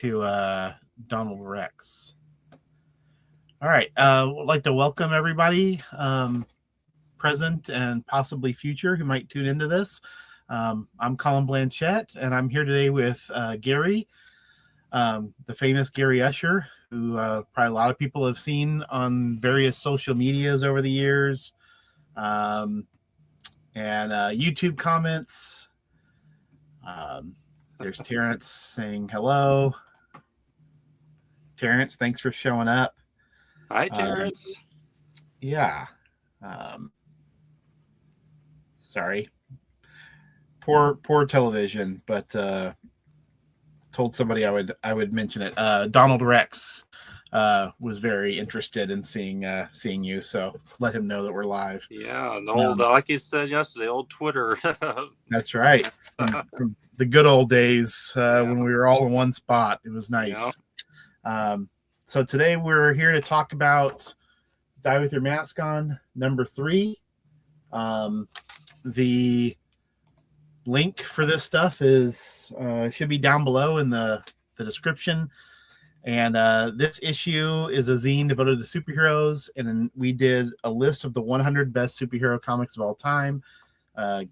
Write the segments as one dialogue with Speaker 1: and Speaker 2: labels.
Speaker 1: to Donald Rex. All right. Would like to welcome everybody, present and possibly future, who might tune into this. I'm Colin Blanchette, and I'm here today with Gary, the famous Gary Usher, who probably a lot of people have seen on various social medias over the years, and YouTube comments. There's Terrence saying hello. Terrence, thanks for showing up.
Speaker 2: Hi, Terrence.
Speaker 1: Yeah. Sorry. Poor television, but told somebody I would mention it. Donald Rex was very interested in seeing you, so let him know that we're live.
Speaker 2: Yeah, an old, like you said yesterday, old Twitter.
Speaker 1: That's right. From the good old days when we were all in one spot. It was nice. Yeah. So today we're here to talk about Die With Your Mask On, number 3. The link for this stuff is should be down below in the description. And this issue is a zine devoted to superheroes, and we did a list of the 100 best superhero comics of all time.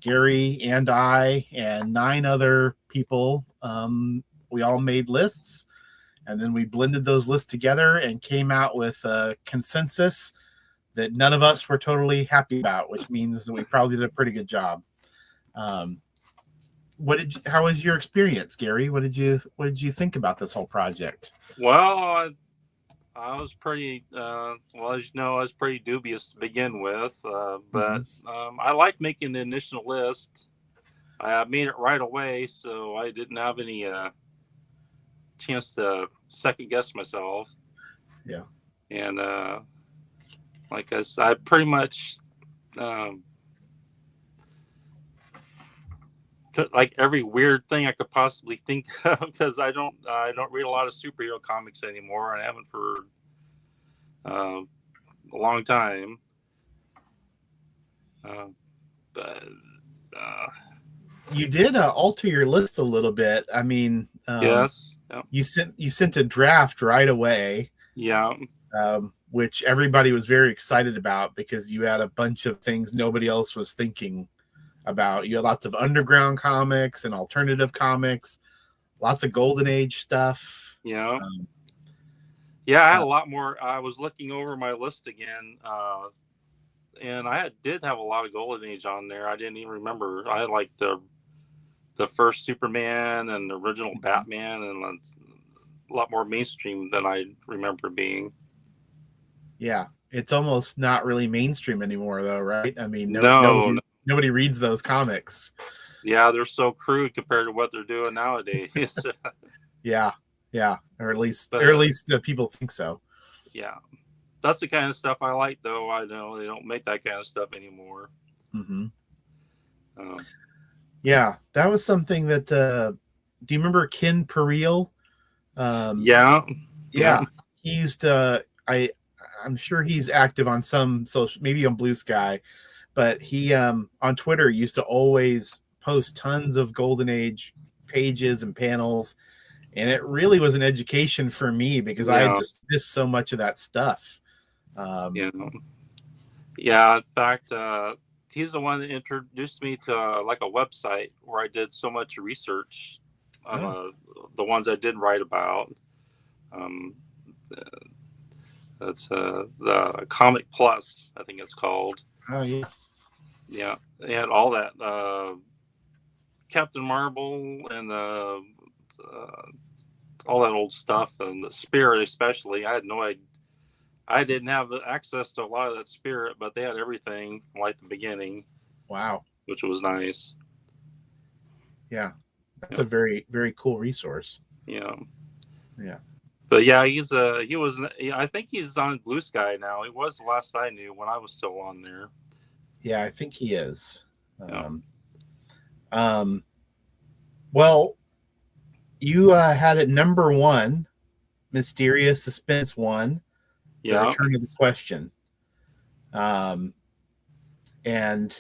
Speaker 1: Gary and I and 9 other people, we all made lists, and then we blended those lists together and came out with a consensus that none of us were totally happy about, which means that we probably did a pretty good job. How was your experience, Gary? What did you think about this whole project?
Speaker 2: Well, I was pretty as you know, I was pretty dubious to begin with, but I liked making the initial list. I made it right away, so I didn't have any chance to second guess myself.
Speaker 1: Yeah,
Speaker 2: and like I said, I pretty much like every weird thing I could possibly think of, because I don't read a lot of superhero comics anymore. I haven't for a long time. But
Speaker 1: you did alter your list a little bit. I mean,
Speaker 2: yes,
Speaker 1: you sent a draft right away.
Speaker 2: Yeah.
Speaker 1: Which everybody was very excited about, because you had a bunch of things nobody else was thinking about. You had lots of underground comics and alternative comics, lots of Golden Age stuff.
Speaker 2: Yeah. I had a lot more. I was looking over my list again, and I did have a lot of Golden Age on there. I didn't even remember. I had like the first Superman and the original Batman, and a lot more mainstream than I remember being.
Speaker 1: Yeah, it's almost not really mainstream anymore, though, right? I mean, nobody reads those comics.
Speaker 2: Yeah, they're so crude compared to what they're doing nowadays.
Speaker 1: Yeah, or at least people think so.
Speaker 2: Yeah, that's the kind of stuff I like, though. I know they don't make that kind of stuff anymore.
Speaker 1: Mm-hmm. Yeah, that was something that. Do you remember Ken Pereel?
Speaker 2: Yeah.
Speaker 1: He used to. I'm sure he's active on some social, maybe on Blue Sky, but he on Twitter used to always post tons of Golden Age pages and panels, and it really was an education for me, because I had just missed so much of that stuff.
Speaker 2: In fact, he's the one that introduced me to like a website where I did so much research on the ones I did write about. That's the Comic Plus, I think it's called.
Speaker 1: Oh, yeah.
Speaker 2: Yeah, they had all that. Captain Marvel and all that old stuff, and the Spirit especially. I had no idea. I didn't have access to a lot of that Spirit, but they had everything from like the beginning.
Speaker 1: Wow.
Speaker 2: Which was nice.
Speaker 1: Yeah. That's a very, very cool resource.
Speaker 2: Yeah.
Speaker 1: Yeah.
Speaker 2: But yeah, I think he's on Blue Sky now. He was the last I knew when I was still on there.
Speaker 1: Yeah, I think he is. Well, you had it number 1, Mysterious Suspense 1, The Return of the Question. And,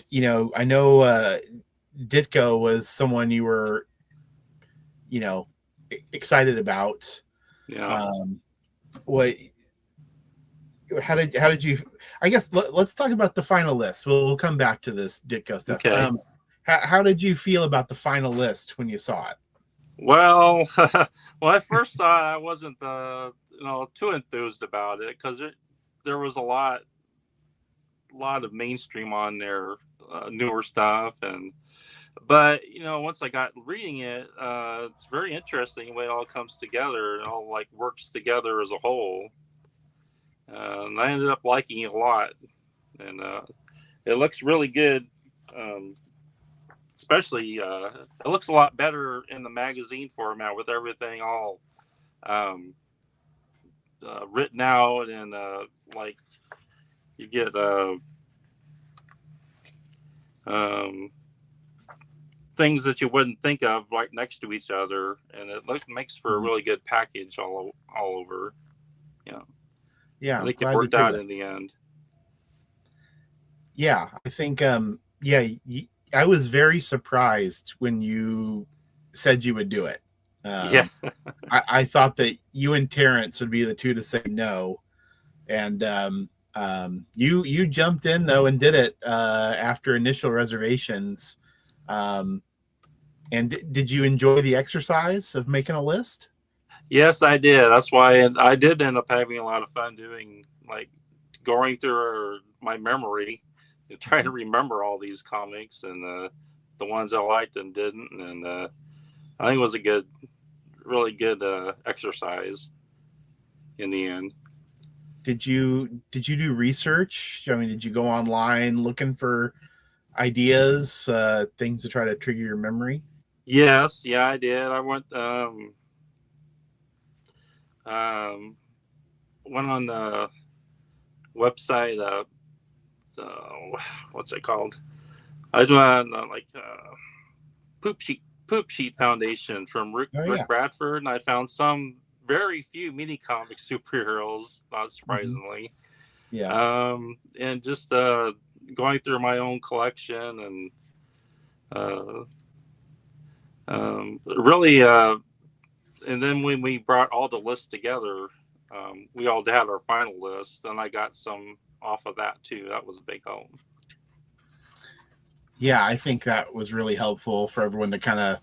Speaker 1: you know, I know Ditko was someone you were, you know, excited about.
Speaker 2: Yeah.
Speaker 1: What how did you, I guess let's talk about the final list. We'll come back to this Ditko stuff.
Speaker 2: Okay.
Speaker 1: How did you feel about the final list when you saw it?
Speaker 2: Well, when I first saw it, I wasn't too enthused about it because there was a lot of mainstream on there, newer stuff, but once I got reading it, it's very interesting the way it all comes together and all like works together as a whole. And I ended up liking it a lot, and it looks really good. Um, Especially, it looks a lot better in the magazine format with everything all um, written out, and like you get um, things that you wouldn't think of right next to each other, and it makes for a really good package all over.
Speaker 1: Yeah,
Speaker 2: I
Speaker 1: I'm
Speaker 2: think it
Speaker 1: glad to
Speaker 2: worked
Speaker 1: hear
Speaker 2: out
Speaker 1: that.
Speaker 2: in the end.
Speaker 1: Yeah, I think yeah, I was very surprised when you said you would do it.
Speaker 2: Yeah,
Speaker 1: I thought that you and Terrence would be the two to say no, and you jumped in though and did it after initial reservations. Um, and did you enjoy the exercise of making a list?
Speaker 2: yes, I did. That's why I did end up having a lot of fun doing like going through my memory and trying to remember all these comics and the ones I liked and didn't, and I think it was a really good exercise in the end.
Speaker 1: Did you do research? I mean, did you go online looking for ideas, things to try to trigger your memory?
Speaker 2: Yes, yeah, I did. I um, went on the website. What's it called? I do on Poop Sheet Foundation from
Speaker 1: Oh
Speaker 2: Rick
Speaker 1: yeah.
Speaker 2: Bradford, and I found some very few mini comic superheroes, not
Speaker 1: Mhm.
Speaker 2: surprisingly.
Speaker 1: Yeah.
Speaker 2: And just going through my own collection and uh, really, and then when we brought all the lists together, we all had our final list, and I got some off of that too. That was a big help.
Speaker 1: Yeah, I think that was really helpful for everyone to kind of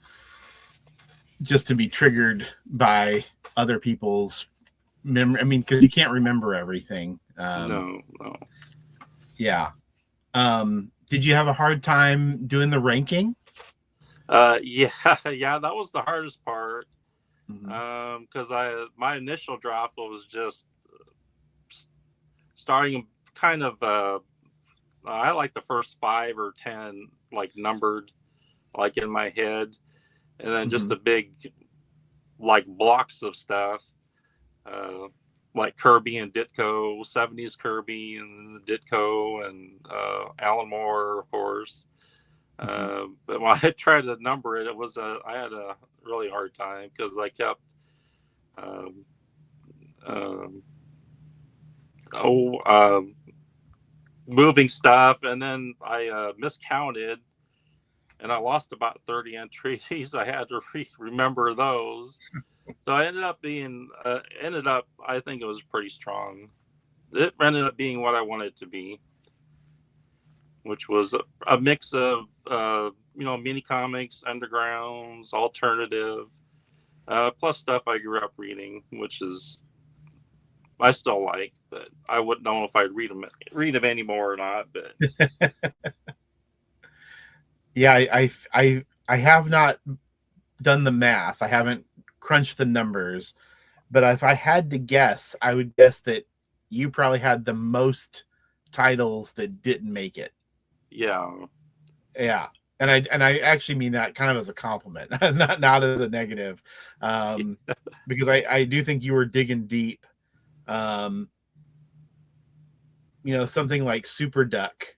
Speaker 1: just to be triggered by other people's memory. I mean, because you can't remember everything.
Speaker 2: No, no.
Speaker 1: Yeah. Did you have a hard time doing the ranking?
Speaker 2: Yeah, yeah, that was the hardest part.
Speaker 1: Mm-hmm.
Speaker 2: Because my initial draft was just starting kind of I like the first 5 or 10 like numbered like in my head, and then just
Speaker 1: Mm-hmm.
Speaker 2: the big like blocks of stuff, uh, like Kirby and Ditko, 70s Kirby and the Ditko and Alan Moore, of course.
Speaker 1: Mm-hmm.
Speaker 2: But when I tried to number it, I had a really hard time because I kept um, um, oh moving stuff, and then I miscounted, and I lost about 30 entries. I had to remember those. So I ended up, I think it was pretty strong. It ended up being what I wanted it to be, which was a mix of, mini comics, undergrounds, alternative, plus stuff I grew up reading, which is, I still like, but I wouldn't know if I'd read them anymore or not. But
Speaker 1: Yeah, I have not done the math. I haven't crunched the numbers, but if I had to guess, I would guess that you probably had the most titles that didn't make it.
Speaker 2: yeah,
Speaker 1: Yeah. And I actually mean that kind of as a compliment, not as a negative. Um, because I do think you were digging deep. Um, something like Super Duck.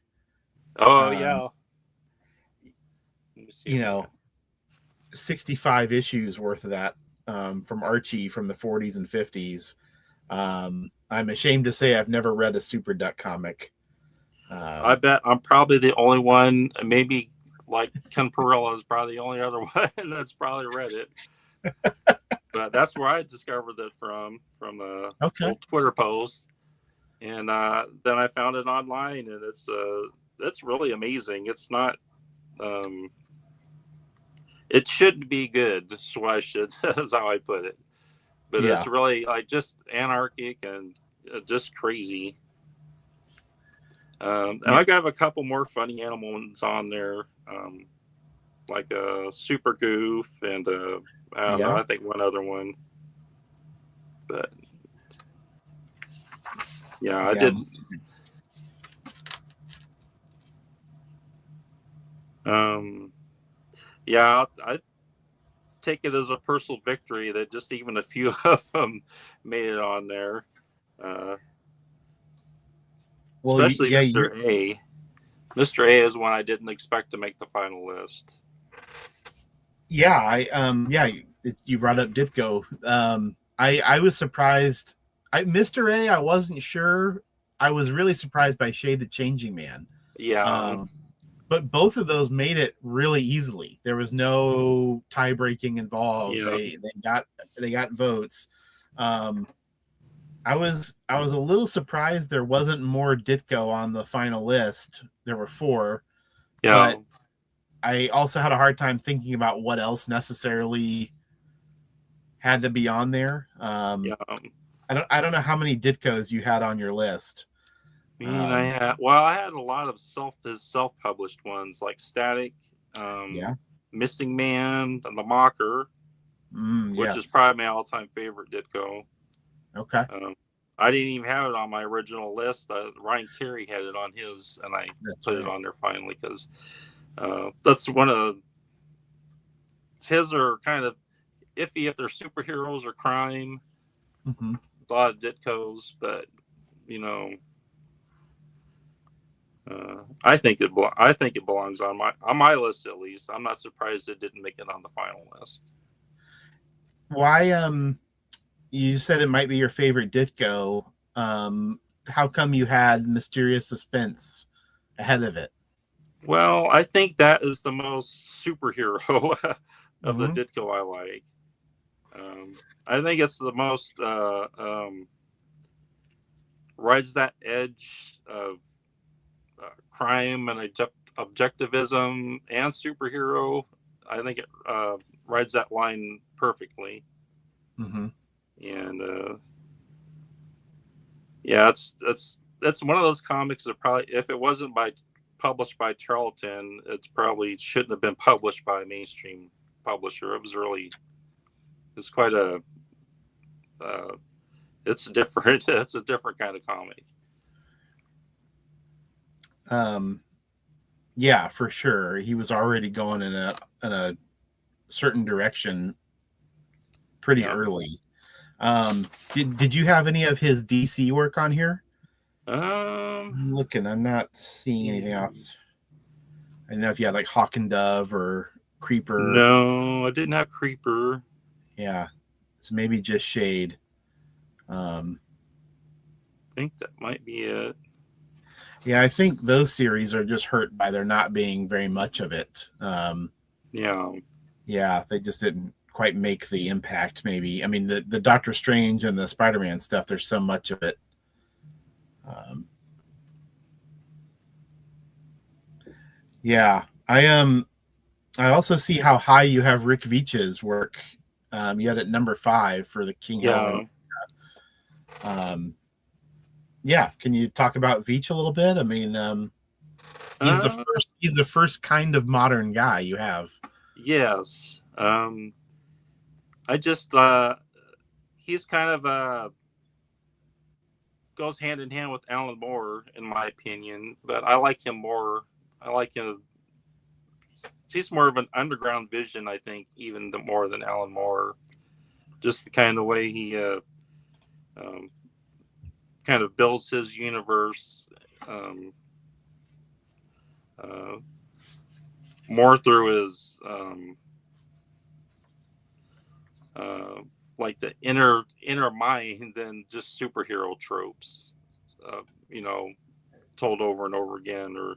Speaker 2: oh
Speaker 1: Um,
Speaker 2: yeah. Let me see
Speaker 1: you
Speaker 2: if I can.
Speaker 1: know, 65 issues worth of that from Archie from the 40s and 50s. I'm ashamed to say I've never read a Super Duck comic.
Speaker 2: I
Speaker 1: Um,
Speaker 2: bet I'm probably the only one. Maybe like Ken Perella is probably the only other one that's probably read it. but that's where I discovered it from a
Speaker 1: Okay.
Speaker 2: old Twitter post, and then I found it online, and it's really amazing. It's not. It should be good. That's what I should. That's how I put it. But
Speaker 1: Yeah.
Speaker 2: it's really like just anarchic and just crazy. And
Speaker 1: Yeah.
Speaker 2: I have a couple more funny animal ones on there, like a Super Goof and I don't know.
Speaker 1: Yeah.
Speaker 2: I think one other one, but yeah, I
Speaker 1: Yeah.
Speaker 2: did. Yeah, I take it as a personal victory that just even a few of them made it on there. Uh,
Speaker 1: Well,
Speaker 2: Especially
Speaker 1: yeah.
Speaker 2: Mr. A. Mr. A is one I didn't expect to make the final list.
Speaker 1: Yeah. You brought up Ditko. I was surprised. Mr. A, I wasn't sure. I was really surprised by Shade the Changing Man.
Speaker 2: Yeah,
Speaker 1: But both of those made it really easily. There was no tie breaking involved.
Speaker 2: yeah,
Speaker 1: They got votes. Um, I was a little surprised there wasn't more Ditko on the final list. There were 4,
Speaker 2: yeah,
Speaker 1: but I also had a hard time thinking about what else necessarily had to be on there.
Speaker 2: yeah.
Speaker 1: I don't know how many Ditkos you had on your list.
Speaker 2: I mean, I had a lot of self published ones like Static,
Speaker 1: Yeah.
Speaker 2: Missing Man, and The Mocker, which is
Speaker 1: Yes.
Speaker 2: probably my all time favorite Ditko.
Speaker 1: Okay.
Speaker 2: I didn't even have it on my original list. Ryan Carey had it on his, and I
Speaker 1: That's
Speaker 2: put
Speaker 1: right.
Speaker 2: it on there finally because that's one of his are kind of iffy if they're superheroes or crime.
Speaker 1: Mm-hmm.
Speaker 2: A lot of Ditkos, but you know, I think it belongs on my list at least. I'm not surprised it didn't make it on the final list.
Speaker 1: Why? You said it might be your favorite Ditko. How come you had Mysterious Suspense ahead of it?
Speaker 2: Well, I think that is the most superhero of the
Speaker 1: Mm-hmm.
Speaker 2: Ditko I like. I think it's the most rides that edge of crime and objectivism and superhero. I think it rides that line perfectly.
Speaker 1: Mm-hmm.
Speaker 2: And yeah, it's one of those comics that probably, if it wasn't published by Charlton, it probably shouldn't have been published by a mainstream publisher. It's quite a it's different. It's a different kind of comic.
Speaker 1: Yeah, for sure. He was already going in a certain direction pretty
Speaker 2: Yeah.
Speaker 1: early. Did you have any of his DC work on here? I'm looking. I'm not seeing anything off. I don't know if you had like Hawk and Dove or Creeper.
Speaker 2: No, I didn't have Creeper.
Speaker 1: Yeah, so maybe just Shade.
Speaker 2: I think that might be it.
Speaker 1: Yeah, I think those series are just hurt by there not being very much of it. Yeah, they just didn't quite make the impact. Maybe I mean the Doctor Strange and the Spider-Man stuff. There's so much of it. Yeah, I also see how high you have Rick Veitch's work. You had it number 5 for the King Helen. Yeah, can you talk about Veitch a little bit? I mean, he's the first kind of modern guy you have.
Speaker 2: Yes. I just he's kind of goes hand in hand with Alan Moore in my opinion, but I like him more. I like him. He's more of an underground vision, I think, even more than Alan Moore. Just the kind of way he kind of builds his universe more through his like the inner mind than just superhero tropes, told over and over again. Or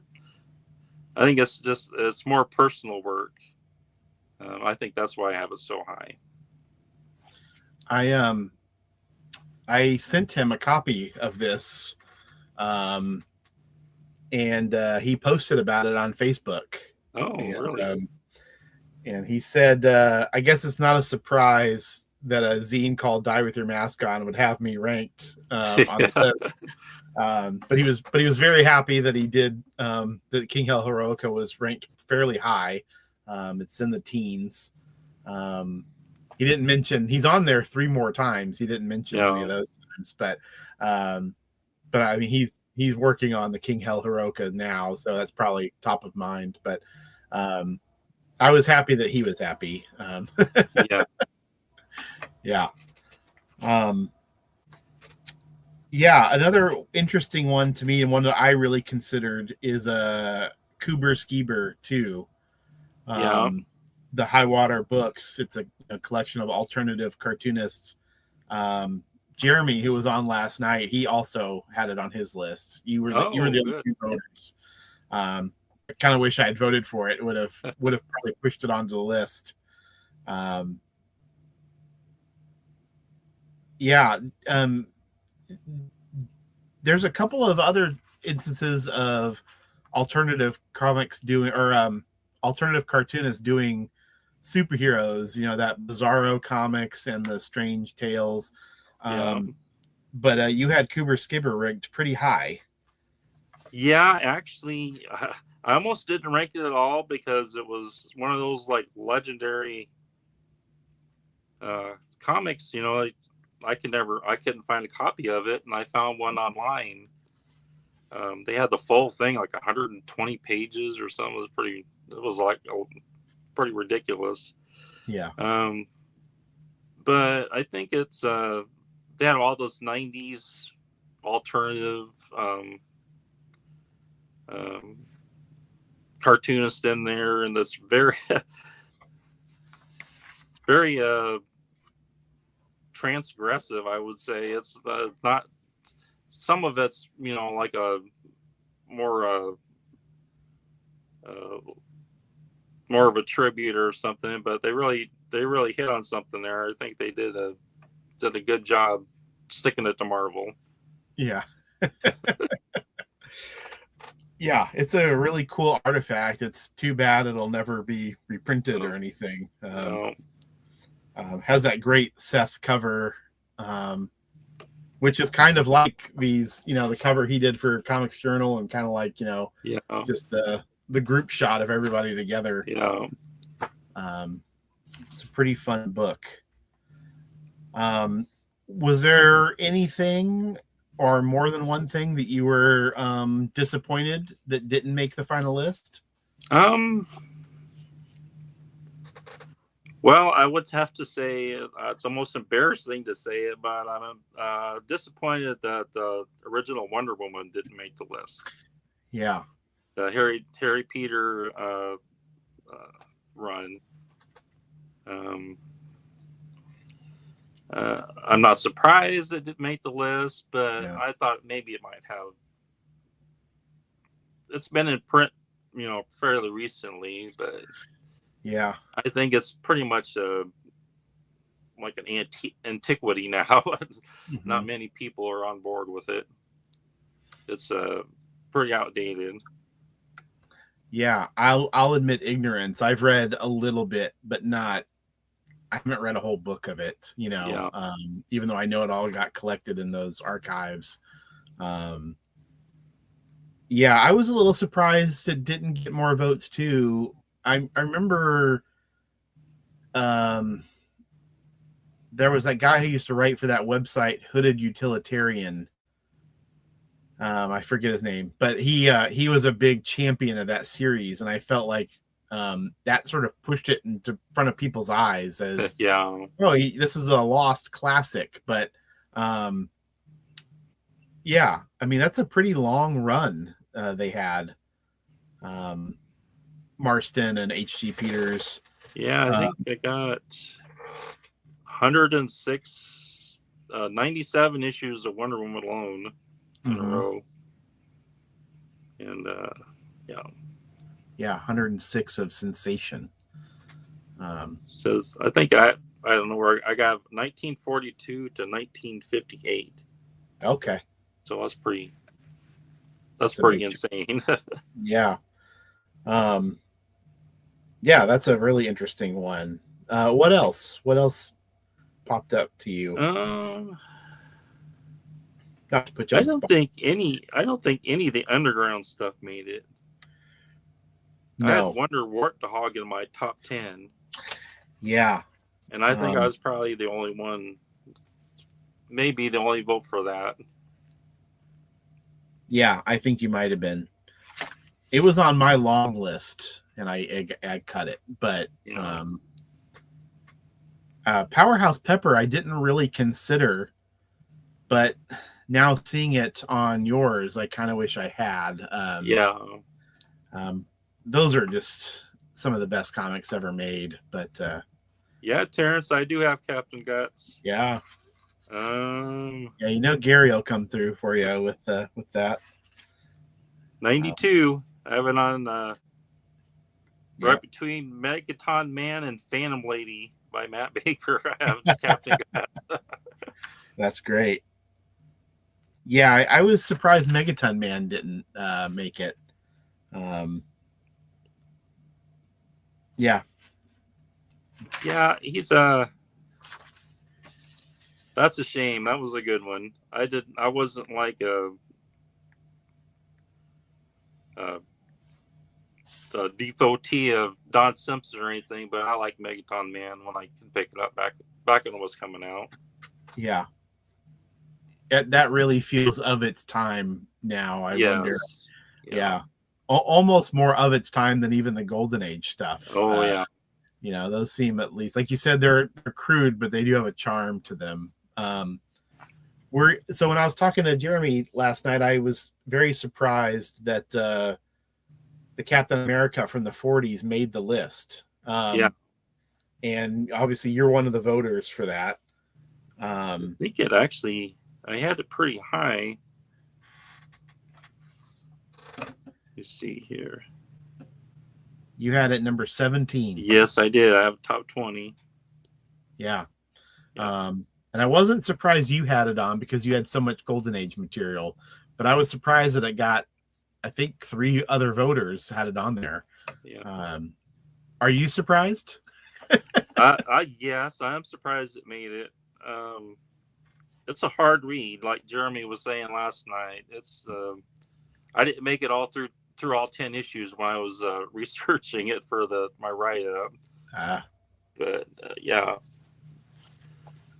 Speaker 2: I think it's more personal work. I think that's why I have it so high.
Speaker 1: I sent him a copy of this, and he posted about it on Facebook.
Speaker 2: Oh,
Speaker 1: And
Speaker 2: really?
Speaker 1: and he said, I guess it's not a surprise that a zine called "Die with Your Mask On" would have me ranked on the
Speaker 2: Yeah.
Speaker 1: list. But he was very happy that he did that King Hell Heroica was ranked fairly high. It's in the teens. He didn't mention he's on there 3 more times. He didn't mention any
Speaker 2: Yeah.
Speaker 1: of those times, but I mean he's working on the King Hell Heroica now, so that's probably top of mind. But um, I was happy that he was happy.
Speaker 2: Yeah.
Speaker 1: Yeah. Um, yeah, another interesting one to me and one that I really considered is Kuber Skiber too.
Speaker 2: Yeah.
Speaker 1: The High Water Books. It's a collection of alternative cartoonists. Jeremy, who was on last night, he also had it on his list. You were
Speaker 2: Oh,
Speaker 1: the other
Speaker 2: good.
Speaker 1: 2 voters. I kind of wish I had voted for it. Would have probably pushed it onto the list. Um, yeah. There's a couple of other instances of alternative comics doing or alternative cartoonists doing superheroes, that Bizarro comics and the Strange Tales.
Speaker 2: Yeah.
Speaker 1: But you had Kuber Skibber ranked pretty high.
Speaker 2: Yeah, actually, I almost didn't rank it at all because it was one of those like legendary comics. I couldn't find a copy of it, and I found one online. They had the full thing, like 120 pages or something. It was like pretty ridiculous.
Speaker 1: Yeah.
Speaker 2: But I think they had all those 90s alternative um, cartoonist in there, and that's very very transgressive, I would say. It's not some of it's like a more uh, more of a tribute or something, but they really hit on something there. I think they did a good job sticking it to Marvel.
Speaker 1: Yeah. Yeah, it's a really cool artifact. It's too bad it'll never be reprinted or anything.
Speaker 2: No.
Speaker 1: Has that great Seth cover, which is kind of like the cover he did for Comics Journal, and kind of like
Speaker 2: Yeah.
Speaker 1: just the group shot of everybody together.
Speaker 2: Yeah.
Speaker 1: It's a pretty fun book. Was there anything or more than one thing that you were disappointed that didn't make the final list?
Speaker 2: Well, I would have to say it's almost embarrassing to say it, but I'm disappointed that the original Wonder Woman didn't make the list.
Speaker 1: Yeah.
Speaker 2: The Harry Peter run. I'm not surprised it didn't make the list, but
Speaker 1: Yeah.
Speaker 2: I thought maybe it might have. It's been in print, fairly recently, but
Speaker 1: Yeah.
Speaker 2: I think it's pretty much like an antiquity now. Not many people are on board with it. It's pretty outdated.
Speaker 1: Yeah, I'll admit ignorance. I've read a little bit, but not. I haven't read a whole book of it.
Speaker 2: Yeah.
Speaker 1: Even though I know it all got collected in those archives. Yeah, I was a little surprised it didn't get more votes too. I remember there was that guy who used to write for that website, Hooded Utilitarian. I forget his name, but he was a big champion of that series, and I felt like that sort of pushed it into front of people's eyes as
Speaker 2: Yeah.
Speaker 1: this is a lost classic. But yeah, I mean that's a pretty long run they had. Marston and H.G. Peters.
Speaker 2: Yeah, I think I got 106, 97 issues of Wonder Woman alone in a row. And
Speaker 1: yeah, 106 of Sensation.
Speaker 2: Says I think I I don't know where I got 1942 to 1958.
Speaker 1: Okay.
Speaker 2: So that's pretty
Speaker 1: That's a
Speaker 2: pretty
Speaker 1: big,
Speaker 2: insane.
Speaker 1: yeah. Yeah, that's a really interesting one. What else? What else popped up to you?
Speaker 2: um
Speaker 1: Not to put you on the spot.
Speaker 2: I don't think any of the underground stuff made it. I had
Speaker 1: No.
Speaker 2: Wonder Warthog in my top 10.
Speaker 1: Yeah.
Speaker 2: And I think I was probably the only one, maybe the only vote for that.
Speaker 1: Yeah, I think you might have been. It was on my long list, and I cut it. But Powerhouse Pepper, I didn't really consider, but now seeing it on yours, I kind of wish I had.
Speaker 2: Yeah.
Speaker 1: Those are just some of the best comics ever made. But
Speaker 2: yeah, Terrence, I do have Captain Guts.
Speaker 1: Yeah.
Speaker 2: Yeah,
Speaker 1: you know Gary will come through for you with that.
Speaker 2: 92. I have it on right between Megaton Man and Phantom Lady by Matt Baker. I have Captain Guts.
Speaker 1: That's great. Yeah, I was surprised Megaton Man didn't make it. Yeah.
Speaker 2: Yeah, he's that's a shame. That was a good one. I wasn't like a devotee of Don Simpson or anything, but I like Megaton Man when I can pick it up back when it was coming out.
Speaker 1: Yeah. That really feels of its time now. I wonder. Yeah. Almost more of its time than even the Golden Age stuff.
Speaker 2: Oh, yeah.
Speaker 1: You know, those seem, at least, like you said, they're crude, but they do have a charm to them. So when I was talking to Jeremy last night, I was very surprised that the Captain America from the 40s made the list. And obviously you're one of the voters for that.
Speaker 2: I think it actually, I had it pretty high. You see here.
Speaker 1: You had it number 17.
Speaker 2: Yes, I did. I have top 20.
Speaker 1: Yeah. And I wasn't surprised you had it on because you had so much Golden Age material, but I was surprised that it got, I think, 3 other voters had it on there.
Speaker 2: Yeah.
Speaker 1: Are you surprised?
Speaker 2: Yes, I am surprised it made it. It's a hard read, like Jeremy was saying last night. It's I didn't make it all through all 10 issues when I was researching it for my write up. But yeah,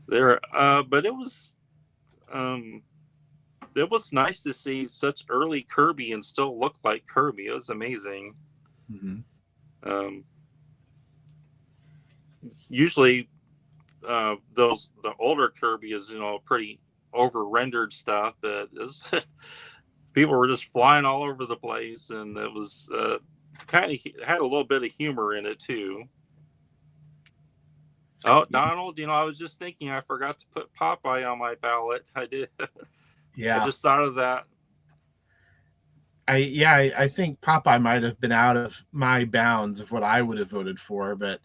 Speaker 2: but it was nice to see such early Kirby and still look like Kirby. It was amazing.
Speaker 1: Mm-hmm.
Speaker 2: Usually the older Kirby is, pretty over rendered stuff, but people were just flying all over the place, and it was kind of had a little bit of humor in it too. Oh, Donald, I was just thinking I forgot to put Popeye on my ballot. I did.
Speaker 1: Yeah.
Speaker 2: I just thought of that.
Speaker 1: I think Popeye might have been out of my bounds of what I would have voted for, but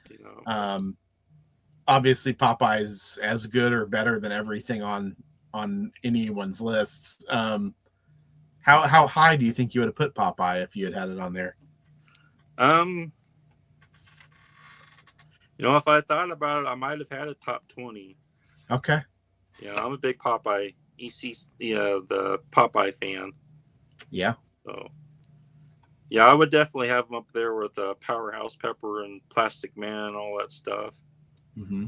Speaker 1: obviously Popeye's as good or better than everything on anyone's lists. How high do you think you would have put Popeye if you had it on there?
Speaker 2: If I thought about it, I might have had a top 20.
Speaker 1: Okay.
Speaker 2: Yeah, I'm a big Popeye the Popeye fan.
Speaker 1: Yeah.
Speaker 2: So, yeah, I would definitely have him up there with Powerhouse Pepper and Plastic Man and all that stuff.
Speaker 1: Mm-hmm.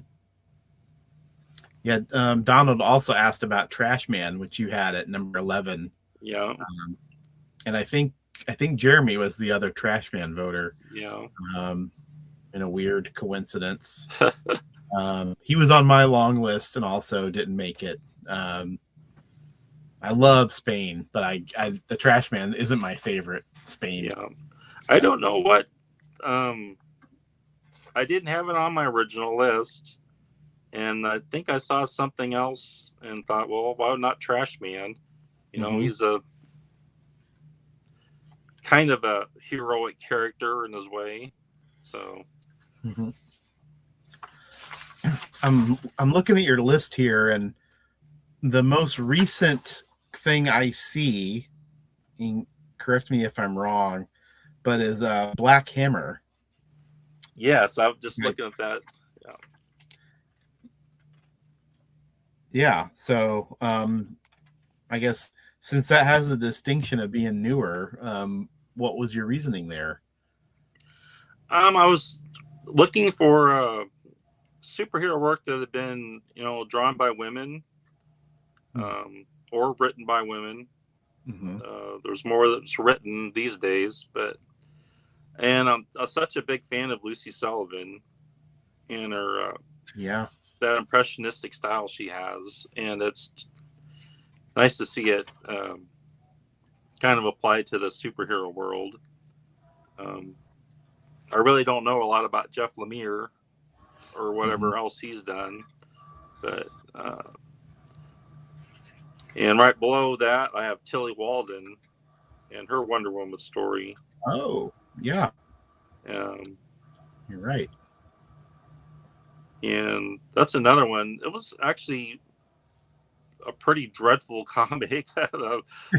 Speaker 1: Yeah, Donald also asked about Trash Man, which you had at number 11.
Speaker 2: Yeah.
Speaker 1: And I think Jeremy was the other Trash Man voter.
Speaker 2: Yeah.
Speaker 1: In a weird coincidence. He was on my long list and also didn't make it. I love Spain, but the Trash Man isn't my favorite Spain.
Speaker 2: Yeah. Stuff. I don't know what I didn't have it on my original list, and I think I saw something else and thought, well, why not Trash Man? He's a kind of a heroic character in his way. So
Speaker 1: I'm looking at your list here, and the most recent thing I see, and correct me if I'm wrong, but is Black Hammer.
Speaker 2: Yes, I was just looking at that. Yeah.
Speaker 1: Yeah. So I guess since that has the distinction of being newer, what was your reasoning there?
Speaker 2: I was looking for superhero work that had been, drawn by women, or written by women.
Speaker 1: Mm-hmm.
Speaker 2: There's more that's written these days, and I'm such a big fan of Lucy Sullivan and her
Speaker 1: Yeah.
Speaker 2: that impressionistic style she has, and it's nice to see it kind of applied to the superhero world. Um, I really don't know a lot about Jeff Lemire or whatever else he's done, but and right below that I have Tilly Walden and her Wonder Woman story.
Speaker 1: Oh, yeah.
Speaker 2: Um,
Speaker 1: You're right.
Speaker 2: and that's another one. It was actually a pretty dreadful comic,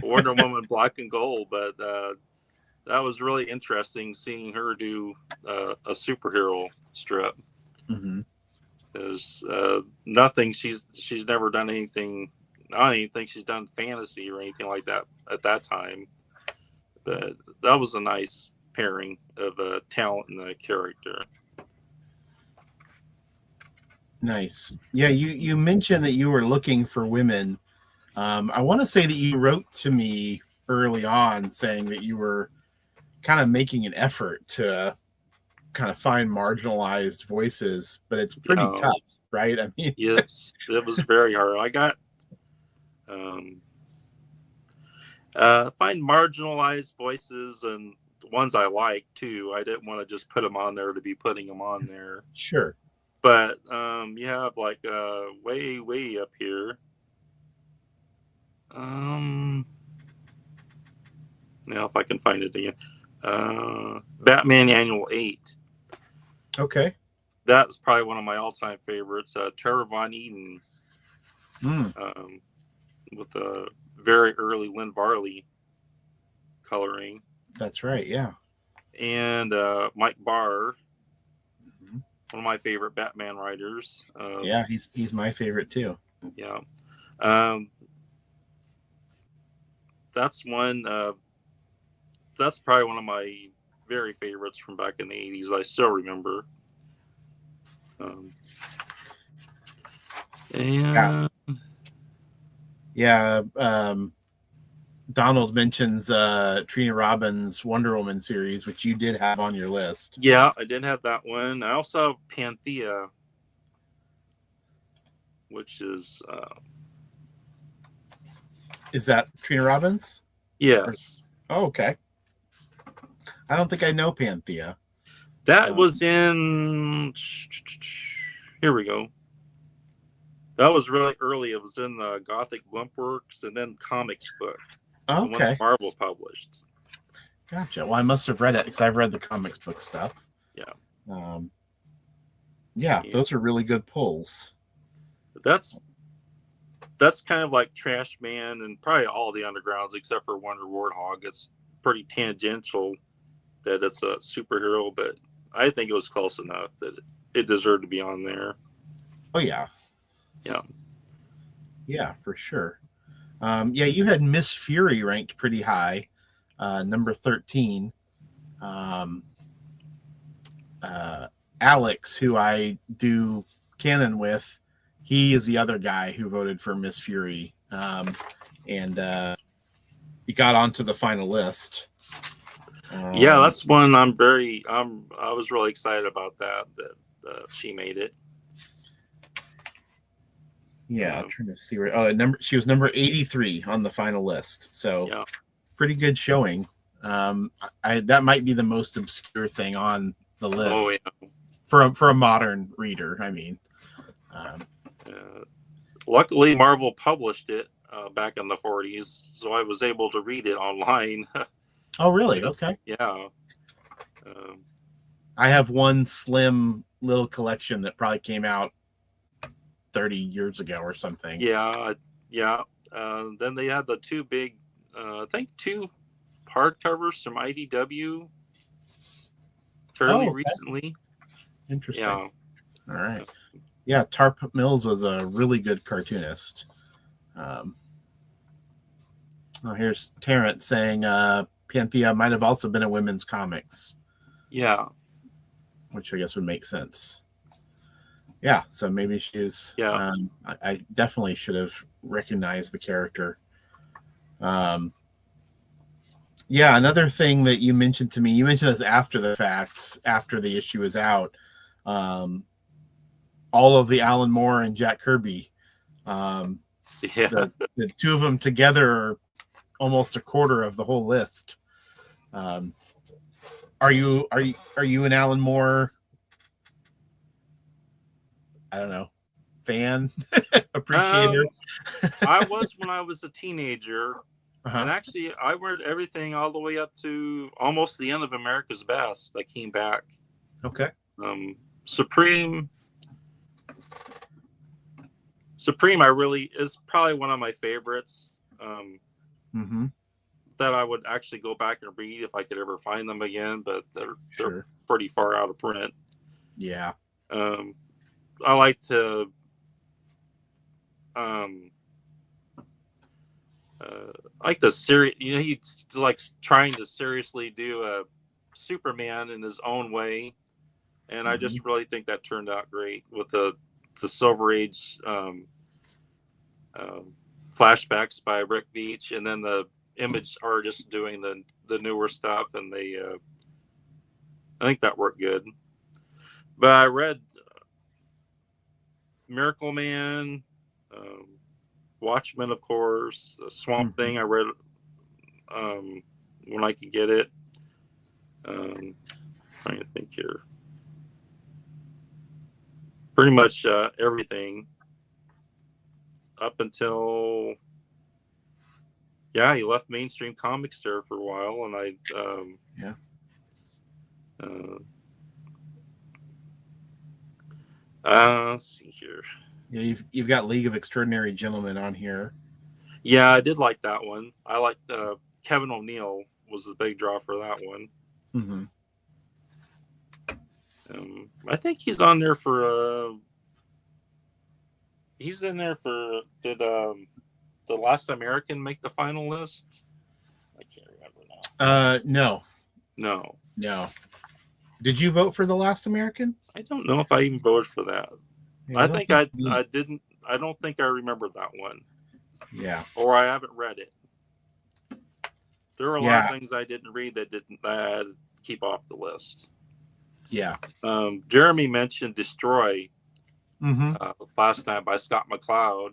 Speaker 2: Wonder Woman Black and Gold, but that was really interesting seeing her do a superhero strip.
Speaker 1: Mm-hmm.
Speaker 2: There's nothing. She's never done anything. I don't even think she's done fantasy or anything like that at that time. But that was a nice pairing of talent and a character.
Speaker 1: Nice. Yeah, you mentioned that you were looking for women. I want to say that you wrote to me early on saying that you were kind of making an effort to kind of find marginalized voices, but it's pretty tough, right? I mean,
Speaker 2: yes, it was very hard. I got find marginalized voices and ones I like too. I didn't want to just put them on there to be putting them on there.
Speaker 1: Sure.
Speaker 2: But you have like way up here. Now if I can find it again. Batman Annual 8.
Speaker 1: Okay.
Speaker 2: That's probably one of my all-time favorites. Trevor Von Eden, with a very early Lynn Varley coloring.
Speaker 1: That's right. Yeah.
Speaker 2: And Mike Barr, one of my favorite Batman writers.
Speaker 1: Yeah, he's my favorite too.
Speaker 2: Yeah. That's one. That's probably one of my very favorites from back in the 80s. I still remember.
Speaker 1: Yeah. Donald mentions Trina Robbins' Wonder Woman series, which you did have on your list.
Speaker 2: Yeah, I did have that one. I also have Panthea, which is
Speaker 1: that Trina Robbins?
Speaker 2: Yes.
Speaker 1: Oh, okay. I don't think I know Panthea.
Speaker 2: That was in. Here we go. That was really early. It was in the Gothic Blumpworks and then comics book.
Speaker 1: Okay.
Speaker 2: The one Marvel published.
Speaker 1: Gotcha. Well, I must have read it because I've read the comics book stuff.
Speaker 2: Yeah.
Speaker 1: Yeah, those are really good pulls.
Speaker 2: That's kind of like Trash Man and probably all the undergrounds except for Wonder Warthog. It's pretty tangential that it's a superhero, but I think it was close enough that it deserved to be on there.
Speaker 1: Oh yeah.
Speaker 2: Yeah.
Speaker 1: Yeah, for sure. Yeah, you had Miss Fury ranked pretty high, number 13. Alex, who I do canon with, he is the other guy who voted for Miss Fury, and he got onto the final list.
Speaker 2: Yeah, that's one I was really excited about that she made it.
Speaker 1: Yeah, I'm trying to see where. She was number 83 on the final list. So
Speaker 2: yeah.
Speaker 1: Pretty good showing. That might be the most obscure thing on the list.
Speaker 2: Oh yeah.
Speaker 1: For a modern reader, I mean.
Speaker 2: Luckily, Marvel published it back in the 40s, so I was able to read it online.
Speaker 1: Oh, really? Okay.
Speaker 2: Yeah.
Speaker 1: I have one slim little collection that probably came out 30 years ago or something.
Speaker 2: Yeah. Then they had the two big, I think two hardcovers from IDW fairly
Speaker 1: Okay.
Speaker 2: recently.
Speaker 1: Interesting.
Speaker 2: Yeah.
Speaker 1: All right. Yeah, Tarp Mills was a really good cartoonist. Here's Terrence saying Panthea might have also been a women's comics.
Speaker 2: Yeah.
Speaker 1: Which I guess would make sense. Yeah, so maybe she's.
Speaker 2: Yeah.
Speaker 1: I definitely should have recognized the character. Yeah, another thing that you mentioned to me, you mentioned this after the facts, after the issue is out. All of the Alan Moore and Jack Kirby,
Speaker 2: Yeah.
Speaker 1: the two of them together are almost a quarter of the whole list. Are you an Alan Moore? I don't know, fan, appreciator.
Speaker 2: I was when I was a teenager,
Speaker 1: Uh-huh.
Speaker 2: and actually I read everything all the way up to almost the end of America's Best that came back.
Speaker 1: Okay.
Speaker 2: Supreme, I really is probably one of my favorites. That I would actually go back and read if I could ever find them again, but they're pretty far out of print.
Speaker 1: Yeah.
Speaker 2: I like to series. He's like trying to seriously do a Superman in his own way, and I just really think that turned out great with the Silver Age flashbacks by Rick Veitch, and then the Image artists doing the newer stuff, and I think that worked good. But I read Miracle Man, Watchmen, of course, Swamp Thing. I read when I could get it. Trying to think here. Pretty much everything up until he left mainstream comics there for a while, and let's see here.
Speaker 1: Yeah, you've got League of Extraordinary Gentlemen on here.
Speaker 2: Yeah, I did like that one. I liked Kevin O'Neill was the big draw for that one. I think he's on there for he's in there for did The Last American make the final list? I can't remember now.
Speaker 1: No. Did you vote for The Last American?
Speaker 2: I don't know if I even voted for that.
Speaker 1: Yeah,
Speaker 2: I think I didn't. I don't think I remember that one.
Speaker 1: Yeah.
Speaker 2: Or I haven't read it. There were a lot of things I didn't read that I had to keep off the list.
Speaker 1: Yeah.
Speaker 2: Jeremy mentioned Destroy last time by Scott McCloud,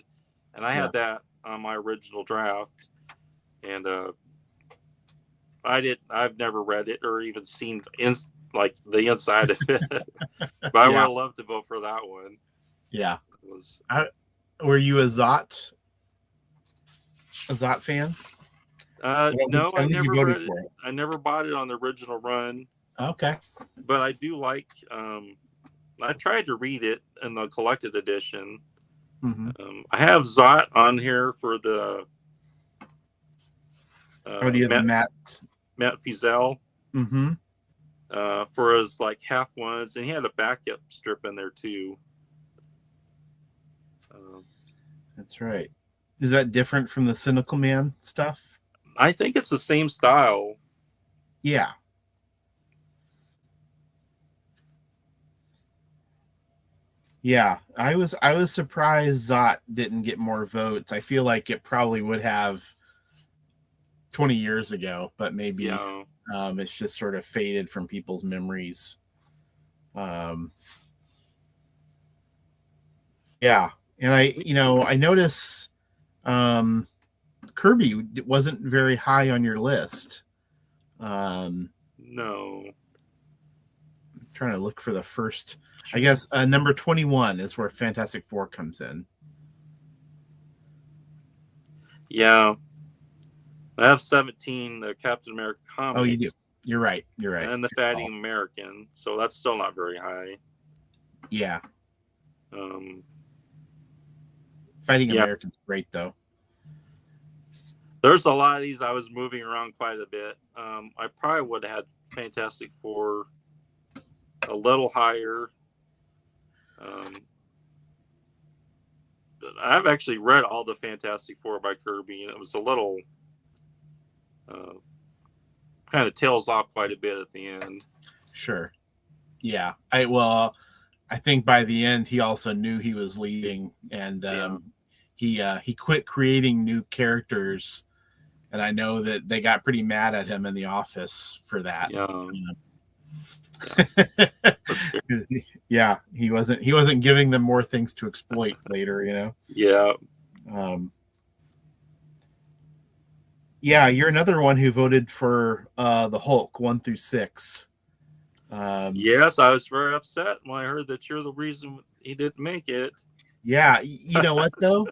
Speaker 2: and I had that on my original draft, and I've never read it or even seen the inside of it, but I would have loved to vote for that one.
Speaker 1: Yeah. Were you a Zot fan?
Speaker 2: No, I never
Speaker 1: voted
Speaker 2: read it.
Speaker 1: for it.
Speaker 2: I never bought it on the original run.
Speaker 1: Okay.
Speaker 2: But I do like. I tried to read it in the collected edition. I have Zot on here for the.
Speaker 1: Do you have
Speaker 2: Matt Fiesel? For his half ones, and he had a backup strip in there too.
Speaker 1: That's right. Is that different from the Cynical Man stuff?
Speaker 2: I think it's the same style.
Speaker 1: Yeah. Yeah, I was surprised Zot didn't get more votes. I feel like it probably would have 20 years ago, but maybe it's just sort of faded from people's memories. Yeah, and I notice Kirby wasn't very high on your list.
Speaker 2: No.
Speaker 1: I'm trying to look for the first. I guess number 21 is where Fantastic Four comes in.
Speaker 2: Yeah. I have 17, the Captain America comics.
Speaker 1: Oh, you do. You're right.
Speaker 2: And the Fighting American. So that's still not very high.
Speaker 1: Yeah. Fighting American's great though.
Speaker 2: There's a lot of these I was moving around quite a bit. I probably would have had Fantastic Four a little higher. But I've actually read all the Fantastic Four by Kirby, and it was a little kind of tails off quite a bit at the end.
Speaker 1: Sure. Yeah. I think by the end he also knew he was leading, and he quit creating new characters, and I know that they got pretty mad at him in the office for that. Yeah, he wasn't giving them more things to exploit later,
Speaker 2: Yeah.
Speaker 1: Yeah, you're another one who voted for the Hulk 1 through 6.
Speaker 2: Yes, I was very upset when I heard that you're the reason he didn't make it.
Speaker 1: Yeah, you know what though?